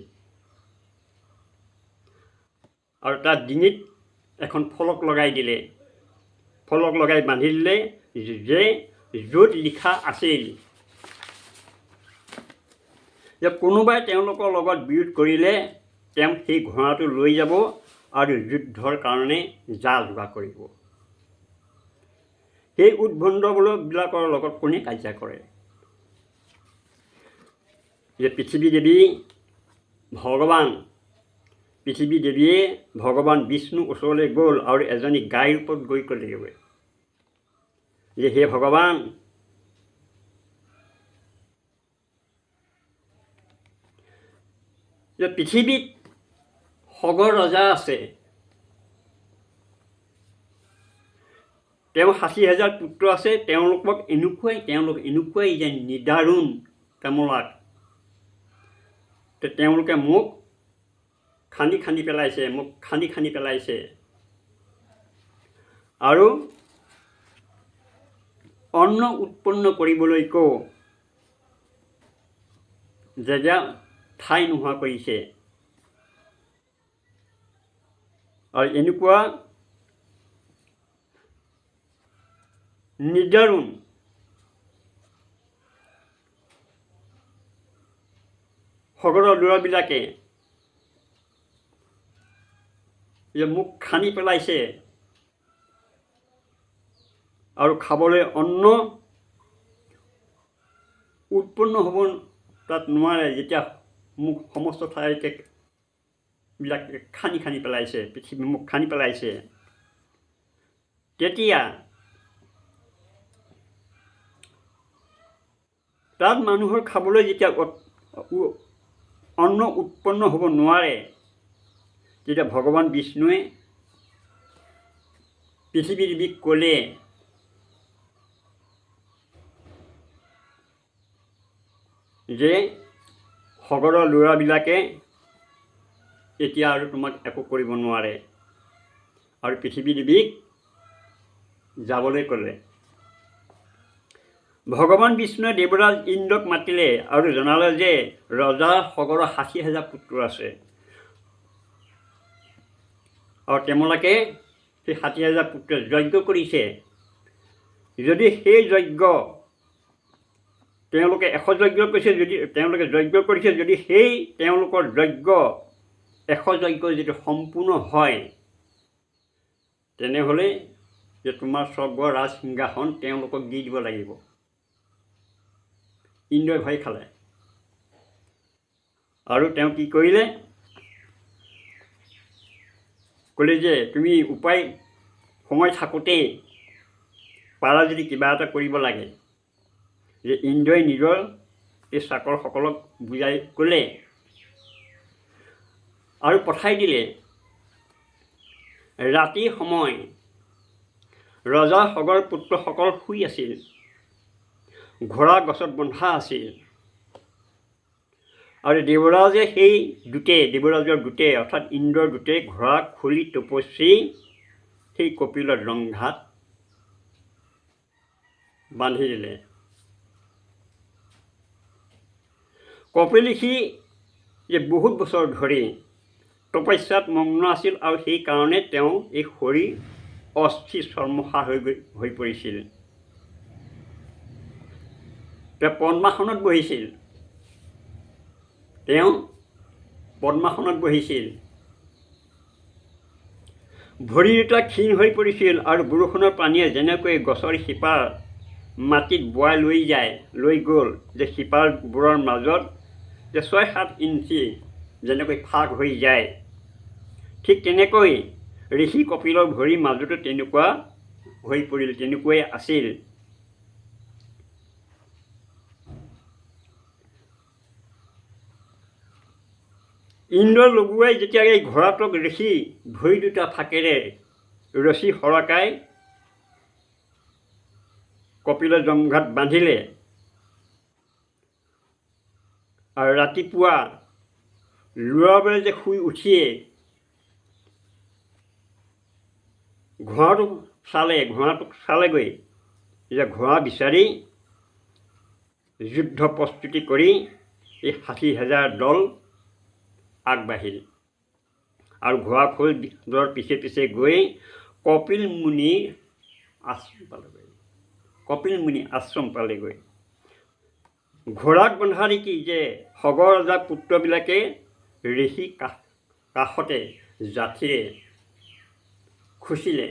আৰু তাৰ ডিঙিত এখন ফলক লগাই বান্ধি দিলে যে য'ত লিখা আছিল যে কোনোবাই তেওঁলোকৰ লগত বিৰোধ কৰিলে তেওঁ সেই ঘোঁৰাটো লৈ যাব আৰু যুদ্ধৰ কাৰণে যা যোগাৰ কৰিব। সেই উদ্ভণ্ডবিলাকৰ লগত কোনে কাজিয়া কৰে? যে পৃথিৱী দেৱীয়ে ভগৱান বিষ্ণুৰ ওচৰলৈ গ'ল আৰু এজনী গাইৰ ওপৰত গৈ ক'লেগৈ যে হে ভগৱান, যে পৃথিৱীত সগৰ ৰজা আছে, তেওঁ 60,000 পুত্ৰ আছে, তেওঁলোক এনেকুৱাই যে নিদাৰুণ কামলাক তেওঁলোকে মোক খান্দি পেলাইছে আৰু অন্ন উৎপন্ন কৰিবলৈকো জেগা ঠাই নোহোৱা কৰিছে। আৰু এনেকুৱা নিদাৰুণ সগৰৰ ল'ৰাবিলাকে যে মোক খান্দি পেলাইছে আৰু খাবলৈ অন্ন উৎপন্ন হ'ব তাত নোৱাৰে। যেতিয়া মোক সমস্ত ঠাইকে বিলাকে খান্দি পেলাইছে, পৃথিৱী মোক খান্দি পেলাইছে, তেতিয়া তাত মানুহৰ খাবলৈ যেতিয়া অন্ন উৎপন্ন হ'ব নোৱাৰে, তেতিয়া ভগৱান বিষ্ণুৱে পৃথিৱী দেৱীক ক'লে যে সগৰৰ ল'ৰাবিলাকে এতিয়া আৰু তোমাক একো কৰিব নোৱাৰে আৰু পৃথিৱী দেৱীক যাবলৈ ক'লে। ভগৱান বিষ্ণুৱে দেৱৰাজ ইন্দ্ৰক মাতিলে আৰু জনালে যে ৰজা সগৰৰ 60,000 পুত্ৰ আছে আৰু তেওঁলোকে সেই 60,000 পুত্ৰই যজ্ঞ কৰিছে। যদি সেই যজ্ঞ তেওঁলোকে 100 যজ্ঞ কৰিছে, যদি তেওঁলোকে যজ্ঞ কৰিছে, যদি সেই তেওঁলোকৰ যজ্ঞ 100 যজ্ঞ যদি সম্পূৰ্ণ হয়, তেনেহ'লে যে তোমাৰ স্বৰ্গ ৰাজ সিংহাসন তেওঁলোকক দি দিব লাগিব। ইন্দ্ৰই ভয় খালে আৰু তেওঁ কি কৰিলে, ক'লে যে তুমি উপায় সময় থাকোঁতেই পাৰা যদি কিবা এটা কৰিব লাগে। যে ইন্দ্ৰই নিজৰ এই চাকৰসকলক বুজাই ক'লে আৰু পঠাই দিলে। ৰাতিৰ সময় ৰজা সগৰ পুত্ৰসকল শুই আছিল, ঘোঁৰা গছত বন্ধা আছিল আৰু দেৱৰাজে সেই দেৱৰাজৰ দূতে অৰ্থাৎ ইন্দ্ৰৰ দূতে ঘোঁৰা খুলি তপস্বী সেই কপিলৰ জংঘাত বান্ধি দিলে। কপিল ঋষি যে বহুত বছৰ ধৰি তপস্যাত মগ্ন আছিল আৰু সেইকাৰণে তেওঁ এই শৰীৰ অস্থি চৰ্মসাৰ হৈ পৰিছিল। তেওঁ পদ্মাসনত বহিছিল। ভৰি দুটা ক্ষীণ হৈ পৰিছিল আৰু বৰষুণৰ পানীয়ে যেনেকৈ গছৰ শিপা মাটিত বোৱাই লৈ গ'ল, যে শিপাবোৰৰ মাজত যে 6-7 ইঞ্চি যেনেকৈ ফাক হৈ যায়, ঠিক তেনেকৈ ঋষি কপিলৰ ভৰিৰ মাজতো তেনেকুৱা হৈ পৰিল, তেনেকুৱাই আছিল। ইন্দ্ৰ লগুৱাই যেতিয়া এই ঘোঁৰাটোক ঋষি ভৰি দুটা ফাকেৰে ৰছী সৰকাই কপিলৰ জংঘাত বান্ধিলে আৰু ৰাতিপুৱা ল'ৰাবোৰে যে শুই উঠিয়ে ঘোঁৰাটোক চালেগৈ, যে ঘোঁৰা বিচাৰি যুদ্ধ প্ৰস্তুতি কৰি এই 60,000 দল আগবাঢ়িল আৰু ঘোঁৰাখোৰৰ পিছে পিছে গৈ কপিল মুনিৰ আশ্ৰম পালেগৈ। ঘোঁৰাক বন্ধা দেখি যে সগৰ ৰজাৰ পুত্ৰবিলাকে ঋষি কাষতে যাঠীৰে খুচিলে।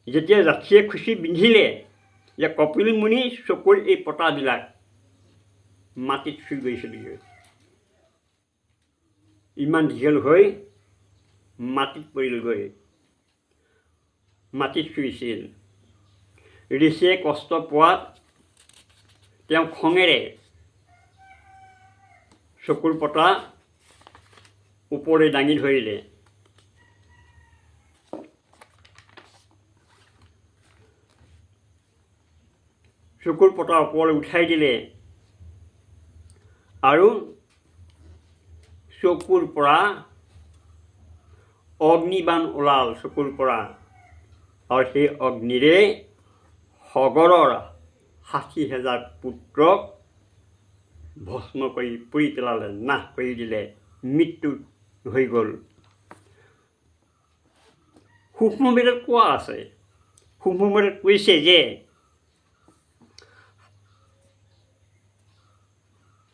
যেতিয়া যাঠীৰে খুচি বিন্ধিলে, যে কপিল মুনিৰ চকুৰ এই পতাবিলাক মাটিত চুই গৈছিলগৈ। ইমান দীঘল হৈ মাটিত পৰিলগৈ, মাটিত চুইছিল। ঋষিয়ে কষ্ট পোৱাত তেওঁ খঙেৰে চকুৰ পতা ওপৰলৈ দাঙি ধৰিলে। চকুৰ পতা ওপৰলৈ উঠাই দিলে আৰু চকুৰ পৰা অগ্নিবাণ ওলাল চকুৰ পৰা, আৰু সেই অগ্নিৰে সগৰৰ 60,000 পুত্ৰক ভস্ম কৰি পুৰি পেলালে, নাশ কৰি দিলে, মৃত্যু হৈ গ'ল। সূক্ষ্মবেদত কোৱা আছে, সূক্ষ্মবেদত কৈছে যে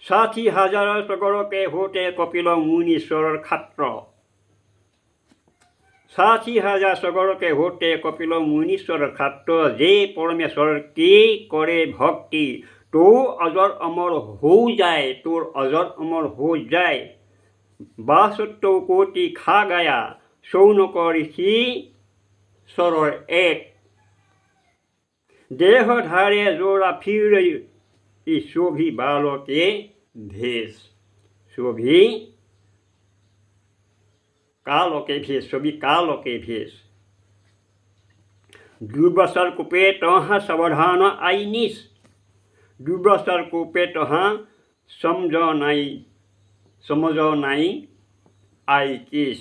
60,000 সগৰকে হওঁতে কপিল মুনীশ্বৰৰ খাত্ৰ। 60,000 সগৰকে হওঁতে কপিল মুনীশ্বৰৰ খাত্ৰ, যে পৰমেশ্বৰ কি কৰে ভক্তি, তোৰ অজৰ অমৰ হো যায়, 72 কোটি খা গায়া, শৌনক ঋষি চৰৰ এক, দেহ ধাৰে জোৰা ফিৰ শোভি বালকে ভেষ, ছবি কালকে ভেষ। দুৰ্বাসাৰ কোপে তহা সাৱধান আইনিস, দুৰ্বাসাৰ কোপে তহা সমজ নাই আই কিছ।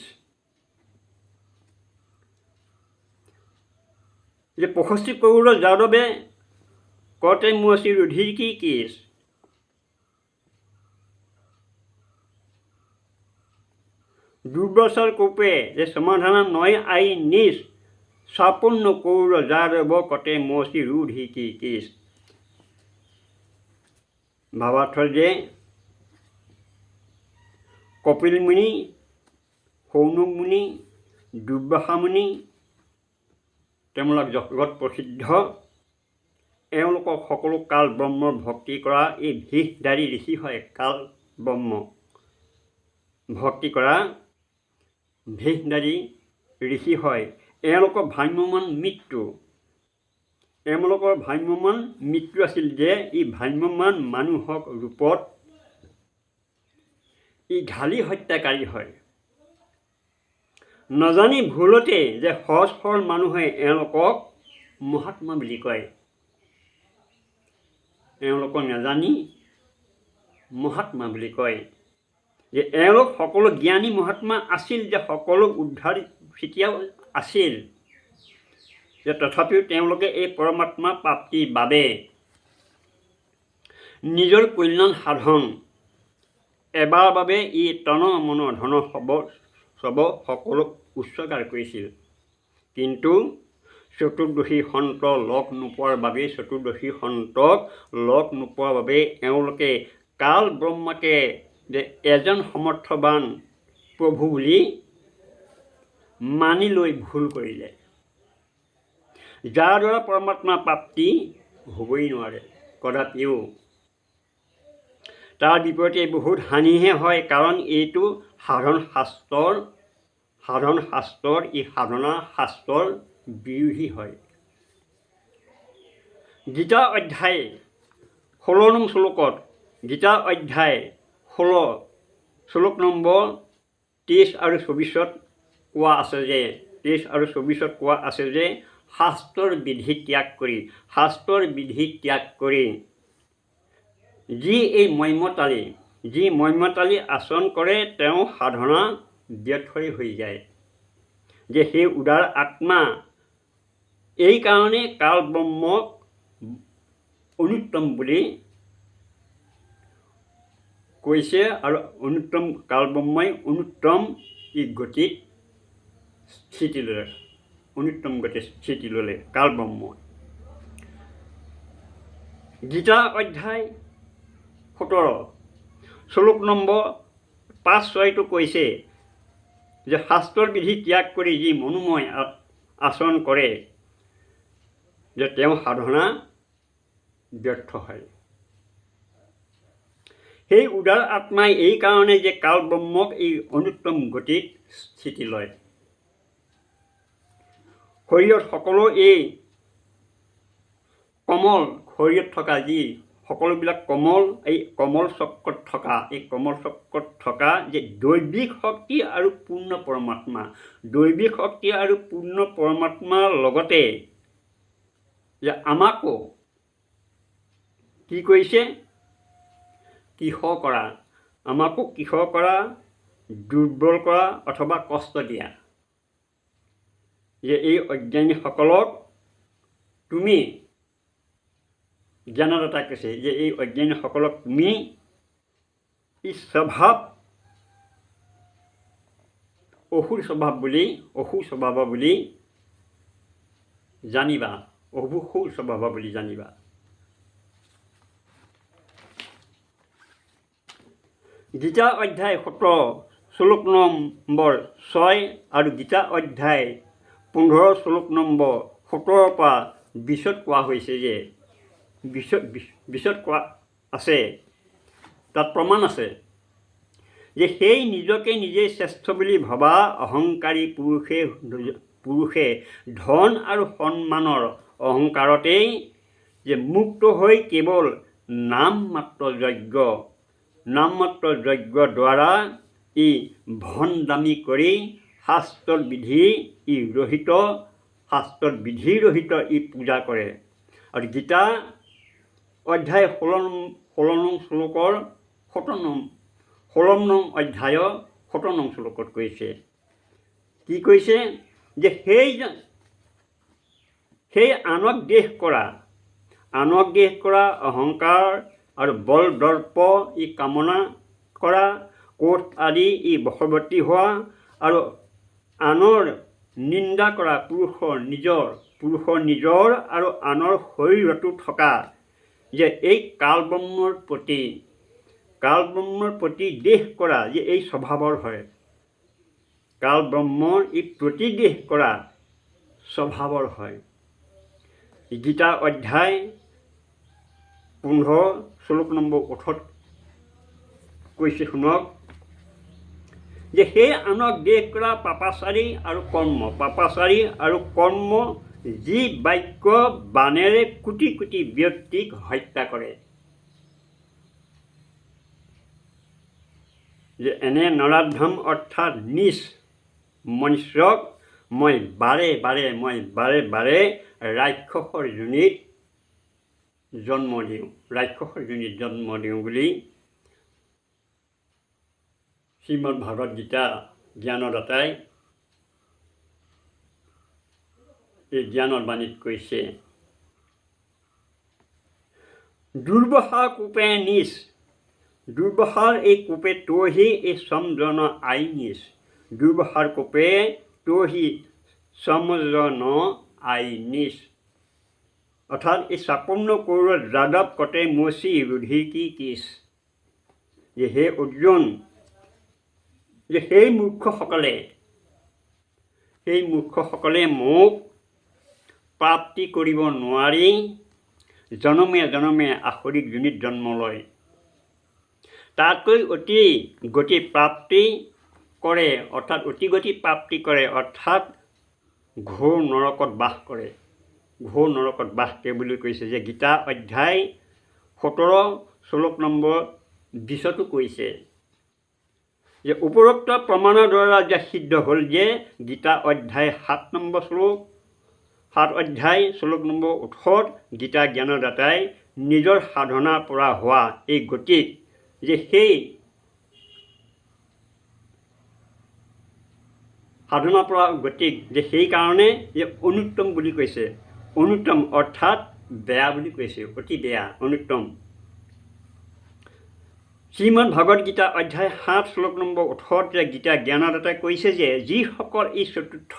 যে 65 কৰোড় যাদৱে কতে মুচি ৰুধিৰ কি কিস। দুৰ্বসৰ কোপে যে সমাধান নয় আই নিজ 56 কৰোড় যাদৱ কতে মুচি ৰুধি কি কিস। ভাবাৰ্থ যে কপিল মুনি, সৌনক মুনি, দুৰ্বাসা মুনি তেওঁলোক জগত প্ৰসিদ্ধ। এওঁলোকক সকলো কাল ব্ৰহ্মৰ ভক্তি কৰা এই ভিষধাৰী ঋষি হয়। কাল ব্ৰহ্ম ভক্তি কৰা ভিষধাৰী ঋষি হয়। এওঁলোকৰ ভ্ৰাম্যমান মৃত্যু, এওঁলোকৰ ভ্ৰাম্যমান মৃত্যু আছিল যে ই ভ্ৰাম্যমান মানুহক ৰূপত ই ঢালি হত্যাকাৰী হয়। নাজানি ভুলতে যে সহজ সৰল মানুহে এওঁলোকক মহাত্মা বুলি কয়। এওঁলোকক নাজানি মহাত্মা বুলি কয়। যে এওঁলোক সকলো জ্ঞানী মহাত্মা আছিল, যে সকলো উদ্ধাৰ তেতিয়াও আছিল, যে তথাপিও তেওঁলোকে এই পৰমাত্মা প্ৰাপ্তিৰ বাবে নিজৰ কল্যাণ সাধন এবাৰ বাবে ই তন মন ধন সব সকলো উৎসৰ্গাৰ কৰিছিল। কিন্তু চতুৰ্দশী সন্ত লগ নোপোৱাৰ বাবে, চতুৰ্দশী সন্তক লগ নোপোৱাৰ বাবে এওঁলোকে কাল ব্ৰহ্মাকে যে এজন সমৰ্থবান প্ৰভু বুলি মানি লৈ ভুল কৰিলে, যাৰ দ্বাৰা পৰমাত্মা প্ৰাপ্তি হ'বই নোৱাৰে কদাপিও। তাৰ বিপৰীতে বহুত হানিহে হয়, কাৰণ এইটো সাধন শাস্ত্ৰৰ ই সাধনা শাস্ত্ৰৰ বিৰোধী হয়। গীতা অধ্যায় 16 নং শ্লোকত, গীতা অধ্যায় 16 শ্লোক নম্বৰ 23 আৰু 24 কোৱা আছে যে, 23 আৰু 24 কোৱা আছে যে শাস্ত্ৰৰ বিধি ত্যাগ কৰি, শাস্ত্ৰৰ বিধি ত্যাগ কৰি যি এই মৰ্মতালী আচৰণ কৰে তেওঁ সাধনা ব্যৰ্থই হৈ যায়। যে সেই উদাৰ আত্মা এই কাৰণে কাল ব্ৰহ্মক অনুত্তম বুলি কৈছে, আৰু অনুত্তম কাল ব্ৰহ্মই অনুত্তম ই গতিত স্থিতি ল'লে, অনুত্তম গতিত স্থিতি ল'লে কাল ব্ৰহ্মই। গীতা অধ্যায় 17 শ্লোক নম্বৰ 5-6 কৈছে যে শাস্ত্ৰৰ বিধি ত্যাগ কৰি যি মনোময় আচৰণ কৰে যে তেওঁ সাধনা ব্যৰ্থ হয়। সেই উদাৰ আত্মাই এই কাৰণে যে কাল ব্ৰহ্মক এই অনুত্তম গতিত স্থিতি লয়। শৰীৰত সকলো এই কমল, শৰীৰত থকা যি সকলোবিলাক কমল, এই কমল চক্ৰত থকা যে দৈবিক শক্তি আৰু পূৰ্ণ পৰমাত্মা, দৈবিক শক্তি আৰু পূৰ্ণ পৰমাত্মাৰ লগতে যে আমাকো কি কৰিছে, কিশোৰ কৰা, আমাকো কিশোৰ কৰা, দুৰ্বল কৰা অথবা কষ্ট দিয়া। যে এই অজ্ঞানীসকলক তুমি জ্ঞানদাতা কৈছে যে এই অজ্ঞানীসকলক তুমি ই স্বভাৱ অসুৰ স্বভাৱ বুলি জানিবা, অসুৰ স্বভাৱ বুলি জানিবা। গীতা অধ্যায় 17 শ্লোক নম্বৰ 6 আৰু গীতা অধ্যায় 15 শ্লোক নম্বৰ 17 পৰা 20 কোৱা হৈছে যে 20 কোৱা আছে, তাত প্ৰমাণ আছে যে সেই নিজকে নিজেই শ্ৰেষ্ঠ বুলি ভবা অহংকাৰী পুৰুষে ধন আৰু সন্মানৰ অহংকাৰতেই যে মুক্ত হৈ কেৱল নামমাত্ৰ দ্বাৰা ই ভণ্ডামি কৰি শাস্ত্ৰৰ বিধি ৰহিত ই পূজা কৰে। আৰু গীতা অধ্যায় 16 নং শ্লোকৰ 16 নং অধ্যায় 17 নং শ্লোকত কৈছে। কি কৈছে যে সেই আনক দেশ কৰা অহংকাৰ আৰু বল দৰ্প ই কামনা কৰা, ক্ৰোধ আদি ই বশৱৰ্তী হোৱা আৰু আনৰ নিন্দা কৰা পুৰুষৰ নিজৰ আৰু আনৰ শৰীৰতো থকা যে এই কালব্ৰহ্মৰ প্ৰতি দেশ কৰা যে এই স্বভাৱৰ হয়। কালব্ৰহ্মৰ এই প্ৰতিদেশ কৰা স্বভাৱৰ হয়। গীতা অধ্যায় 15 শ্লোক নম্বৰ 8 কৈছে শুনক যে সেই আনক দেশ কৰা পাপাচাৰী আৰু কৰ্ম যি বাক্য বাণেৰে কোটি কোটি ব্যক্তিক হত্যা কৰে। যে এনে নৰাধম অৰ্থাৎ নীচ মনুষ্যক মই বাৰে বাৰে ৰাক্ষসৰ যোনিত জন্ম দিওঁ বুলি শ্ৰীমদ ভাগৱত গীতা জ্ঞানদাতাই এই জ্ঞানৰ বাণীত কৈছে। দুৰ্বসাৰ কোপে নিচ, দুৰ্বসাৰ এই কোপে তোহি এই সমজন আই নিচ, দুৰ্বসাৰ কোপে তোহি সমজন আই নিচ। অৰ্থাৎ এই 56 কৌৰৱ যাদৱ কতে মচি ৰুধি কি কিছ। যে হে অৰ্জুন, যে সেই মূৰ্খসকলে মোক প্ৰাপ্তি কৰিব নোৱাৰি জনমে আসুৰিক যোনিত জন্ম লয়। তাতকৈ অতি গতি প্ৰাপ্তি কৰে অৰ্থাৎ ঘোৰ নৰকত বাস কৰে বুলি কৈছে। যে গীতা অধ্যায় 17 শ্লোক নম্বৰ 20তো কৈছে যে উপৰোক্ত প্ৰমাণৰ দ্বাৰা যে সিদ্ধ হ'ল যে গীতা অধ্যায় 7 অধ্যায় শ্লোক নম্বৰ 18 গীতা জ্ঞানদাতাই নিজৰ সাধনাৰ পৰা হোৱা এই গতিক যে সেই সাধনাৰ পৰা গতিক যে সেইকাৰণে যে অনুত্তম বুলি কৈছে। অনুত্তম অৰ্থাৎ বেয়া বুলি কৈছে, অতি বেয়া, অনুত্তম। শ্ৰীমদ ভাগৱত গীতা অধ্যায় 7 শ্লোক নম্বৰ 18 যে গীতা জ্ঞানদাতাই কৈছে যে যিসকল এই চতুৰ্থ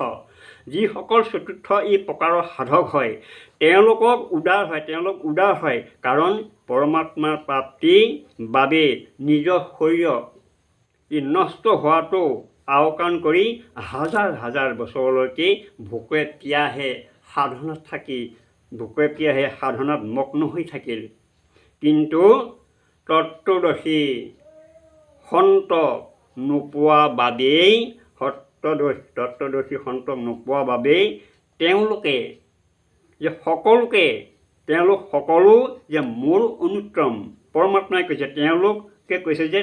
এই প্ৰকাৰৰ সাধক হয় তেওঁলোক উদাৰ হয় কাৰণ পৰমাত্মাৰ প্ৰাপ্তিৰ বাবে নিজৰ শৰীৰ নষ্ট হোৱাটো আওকাণ কৰি হাজাৰ বছৰলৈকে ভোকে পিয়াহে সাধনাত মগ্ন হৈ থাকিল। কিন্তু তত্ত্বদৰ্শী সন্ত নোপোৱা বাবেই তেওঁলোকে সকলো যে মোৰ অনুত্তম। পৰমাত্মাই কৈছে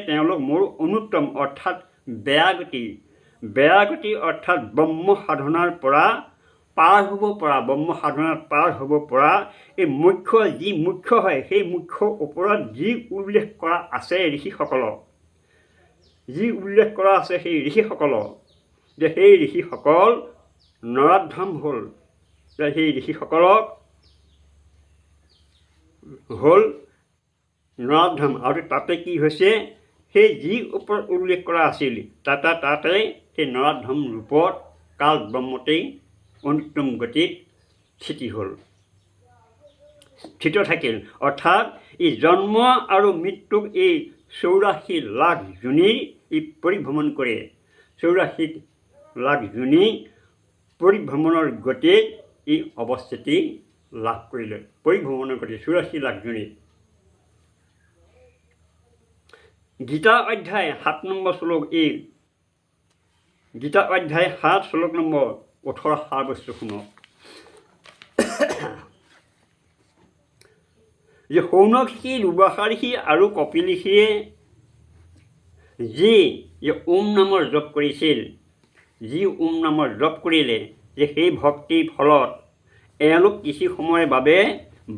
তেওঁলোক মোৰ অনুত্তম অৰ্থাৎ বেয়া গতি অৰ্থাৎ ব্ৰহ্ম সাধনাৰ পৰা পাৰ হ'ব পৰা এই যি মুখ্য হয় সেই মুখ্যৰ ওপৰত যি উল্লেখ কৰা আছে সেই ঋষিসকলৰ যে সেই ঋষিসকল নৰাধম হ'ল। সেই ঋষিসকলক হ'ল নৰাধম। আৰু তাতে কি হৈছে সেই যি ওপৰত উল্লেখ কৰা আছিল তাতে সেই নৰাধম ৰূপত কাল ব্ৰহ্মতেই অনুত্তম গতিত স্থিত থাকিল। অৰ্থাৎ এই জন্ম আৰু মৃত্যুক এই 84 লাখ যোনি ই পৰিভ্ৰমণ কৰে। 84 লাখ যোনি পৰিভ্ৰমণৰ গতিত ই অৱস্থিতি লাভ কৰিলে। পৰিভ্ৰমণৰ গতি 84 লাখ যোনি। গীতা অধ্যায় 7 নম্বৰ শ্লোক গীতা অধ্যায় 7 শ্লোক নম্বৰ 18 সাৰ বস্তু শুনক। যে সৌনক ঋষি, দুৰ্বাসা ঋষি আৰু কপিল ঋষিয়ে যি ওম নামৰ জপ কৰিলে যে সেই ভক্তিৰ ফলত এওঁলোক কিছু সময়ৰ বাবে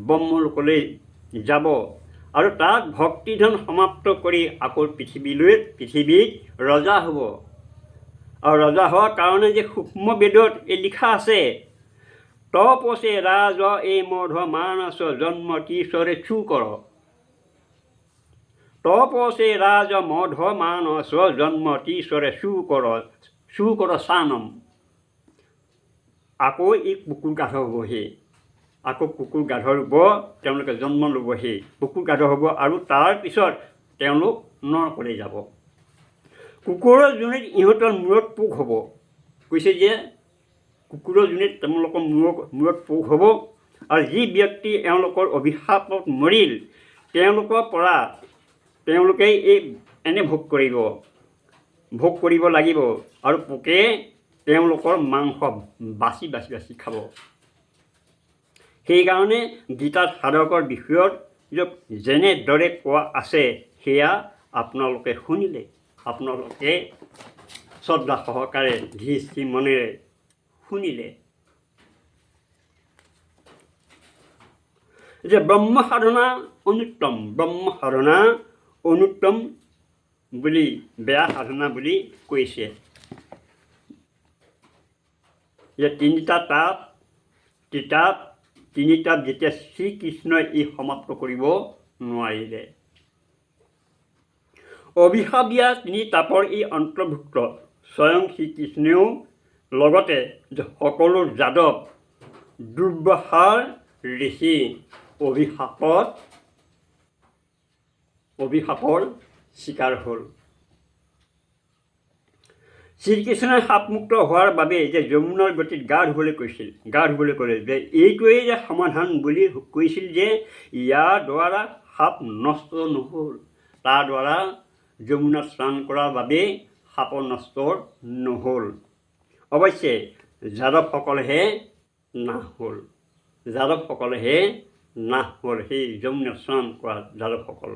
ব্ৰহ্মলোকলৈ যাব আৰু তাত ভক্তিধন সমাপ্ত কৰি আকৌ পৃথিৱীত ৰজা হ'ব। আৰু ৰজা হোৱাৰ কাৰণে যে সূক্ষ্ম বেদত এই লিখা আছে, তপসে ৰাজ এই মধ মানস জন্ম কিশোৰে চু কৰ। তপসে ৰাজ মধ মানস জন্ম কিশোৰে চু কৰ চানম। আকৌ এই কুকুৰ গাধ হ'বহি, আকৌ কুকুৰ গাধ ৰূপ তেওঁলোকে জন্ম ল'বহি, কুকুৰ গাধ হ'ব আৰু তাৰপিছত তেওঁলোক নৰকলৈ যাব। কুকুৰৰ যোনিত ইহঁতৰ মূৰত পোক হ'ব, কৈছে যে কুকুৰৰ যোনিত তেওঁলোকৰ মূৰত পোক হ'ব। আৰু যি ব্যক্তি এওঁলোকৰ অভিশাপত মৰিল, তেওঁলোকৰ পৰা তেওঁলোকে এনে ভোগ কৰিব লাগিব। আৰু পোকে তেওঁলোকৰ মাংস বাছি খাব। সেইকাৰণে গীতাত সাধকৰ বিষয়ত যেনেদৰে কোৱা আছে সেয়া আপোনালোকে শুনিলে, আপোনালোকে শ্ৰদ্ধা সহকাৰে ধীৰ মনেৰে শুনিলে যে ব্ৰহ্ম সাধনা অনুত্তম বুলি বেয়া সাধনা বুলি কৈছে। যে তিনিটা তাপ যেতিয়া শ্ৰীকৃষ্ণই সমাপ্ত কৰিব নোৱাৰিলে। অভিশাপ দিয়া তিনি তাপৰ অন্তৰ্ভুক্ত স্বয়ং শ্ৰীকৃষ্ণেও লগতে সকলো যাদৱ দুৰ্বাসাৰ ঋষি অভিশাপৰ চিকাৰ হ'ল। শ্ৰীকৃষ্ণই সাপমুক্ত হোৱাৰ বাবে যে যমুনাৰ গতিত গা ধুবলৈ ক'লে যে এইটোৱেই যে সমাধান বুলি কৈছিল, যে ইয়াৰ দ্বাৰা সাপ নষ্ট নহ'ল, তাৰ দ্বাৰা যমুনাত স্নান কৰাৰ বাবে সাপ নষ্ট নহ'ল। অৱশ্যে যাদৱসকলেহে নাশ হ'ল সেই যমুনাত স্নান কৰা যাদৱসকল।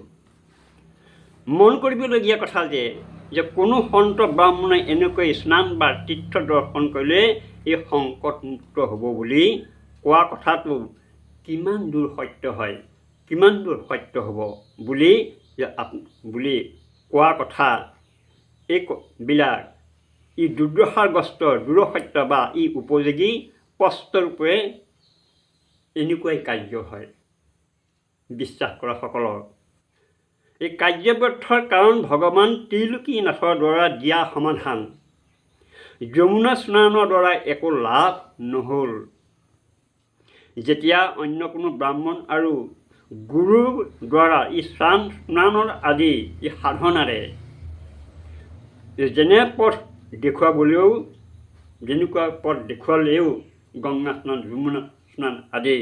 মন কৰিবলগীয়া কথা যে কোনো সন্ত ব্ৰাহ্মণে এনেকৈ স্নান বা তীৰ্থ দৰ্শন কৰিলে সংকটমুক্ত হ'ব বুলি কোৱা কথাটো কিমান দূৰ সত্য হ'ব বুলি কোৱা কথা এইবিলাক দুৰ্দশাগ্ৰস্ত দূৰসত্য বা উপযোগী স্পষ্টৰূপে এনেকুৱাই কাৰ্য হয় বিশ্বাস কৰা সকলৰ। এই কাৰ্যব্যৰ্থৰ কাৰণ ভগৱান ত্ৰিলোকীনাথৰ দ্বাৰা দিয়া সমাধান। যমুনা স্নানৰ দ্বাৰা একো লাভ নহ'ল। যেতিয়া অন্য কোনো ব্ৰাহ্মণ আৰু গুৰুৰ দ্বাৰা স্নানৰ আদি সাধনাৰে যেনেকুৱা পথ দেখুৱালেও গংগা স্নান, যমুনা স্নান আদি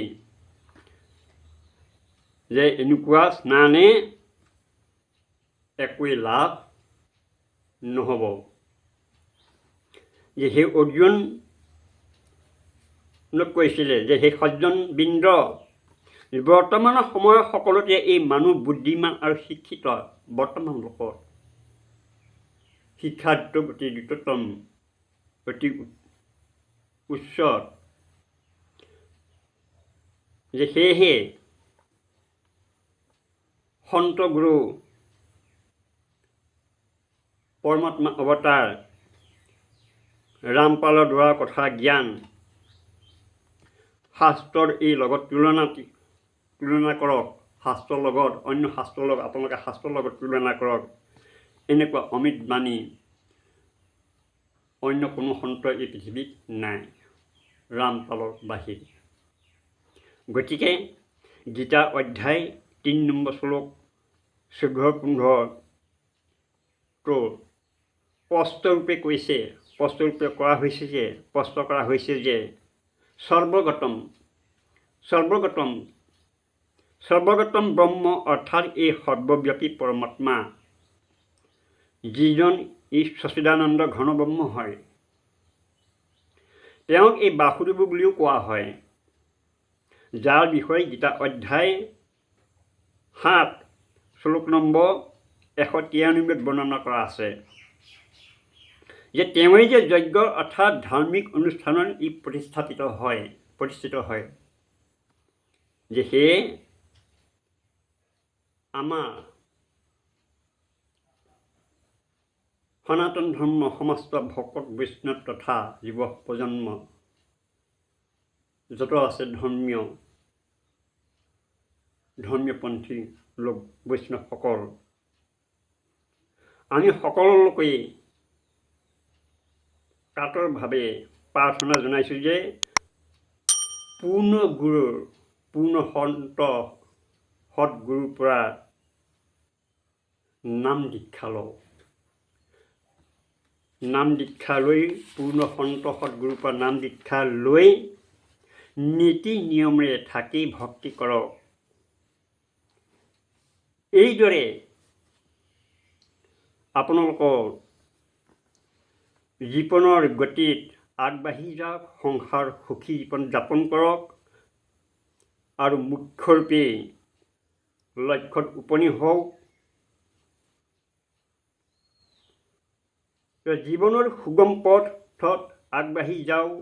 যে এনেকুৱা স্নানে একোৱে লাভ নহ'ব। যে সেই অৰ্জুনক কৈছিলে যে সেই সজ্জনবৃন্দ, বৰ্তমানৰ সময়ৰ সকলোতে মানুহ বুদ্ধিমান আৰু শিক্ষিত বৰ্তমান লোকৰ শিক্ষাত অতি দ্ৰুততম, অতি উচ্চ। যে সেয়েহে সন্ত গুৰু পৰমাত্মা অৱতাৰ ৰামপালৰ দ্বাৰা কথা জ্ঞান শাস্ত্ৰৰ লগত তুলনা কৰক, শাস্ত্ৰৰ লগত অন্য শাস্ত্ৰৰ লগত আপোনালোকে শাস্ত্ৰৰ লগত তুলনা কৰক। এনেকুৱা অমিত বাণী অন্য কোনো সন্ত এই পৃথিৱীত নাই ৰামপালৰ বাহিৰে। গতিকে গীতা অধ্যায় 3 নম্বৰ শ্লোক 14-15 স্পষ্টৰূপে কৰা হৈছে যে সৰ্বগতম ব্ৰহ্ম অৰ্থাৎ সৰ্বব্যাপী পৰমাত্মা, যিজন সচিদানন্দ ঘন ব্ৰহ্ম হয়, তেওঁক বাসুদেৱ বুলিও কোৱা হয়, যাৰ বিষয়ে গীতা অধ্যায় 7 শ্লোক নম্বৰ 193 বৰ্ণনা কৰা আছে যে তেওঁৱেই যে যজ্ঞ অৰ্থাৎ ধাৰ্মিক অনুষ্ঠানত প্ৰতিষ্ঠিত হয়। যে সেয়ে আমাৰ সনাতন ধৰ্ম সমস্ত ভকত বৈষ্ণৱ তথা যুৱ প্ৰজন্ম যত আছে ধৰ্মীয়পন্থী লোক বৈষ্ণৱসকল, আমি সকলো লোকেই কাতৰভাৱে প্ৰাৰ্থনা জনাইছোঁ যে পূৰ্ণ গুৰুৰ পূৰ্ণ সন্ত সৎগুৰুৰ পৰা নাম দীক্ষা লওঁ। নাম দীক্ষা লৈ পূৰ্ণ সন্ত সৎগুৰুৰ পৰা নাম দীক্ষা লৈ নীতি নিয়মেৰে থাকি ভক্তি কৰক। এইদৰে আপোনালোকৰ জীৱনৰ গতিত আগবাঢ়ি যাওক, সংসাৰ সুখী জীৱন যাপন কৰক আৰু মুখ্যৰূপে লক্ষ্যত উপনীত হওক। জীৱনৰ সুগম পথত আগবাঢ়ি যাওক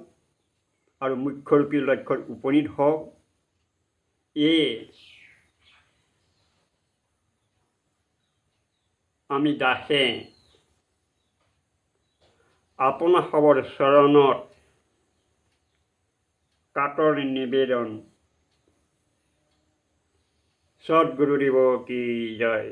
আৰু মুখ্যৰূপী লক্ষ্যত উপনীত হওক। এই আমি দাসে আপোনাৰ সবৰ চৰণত কাতৰ নিবেদন। সৎগুৰুদেৱ কি জয়।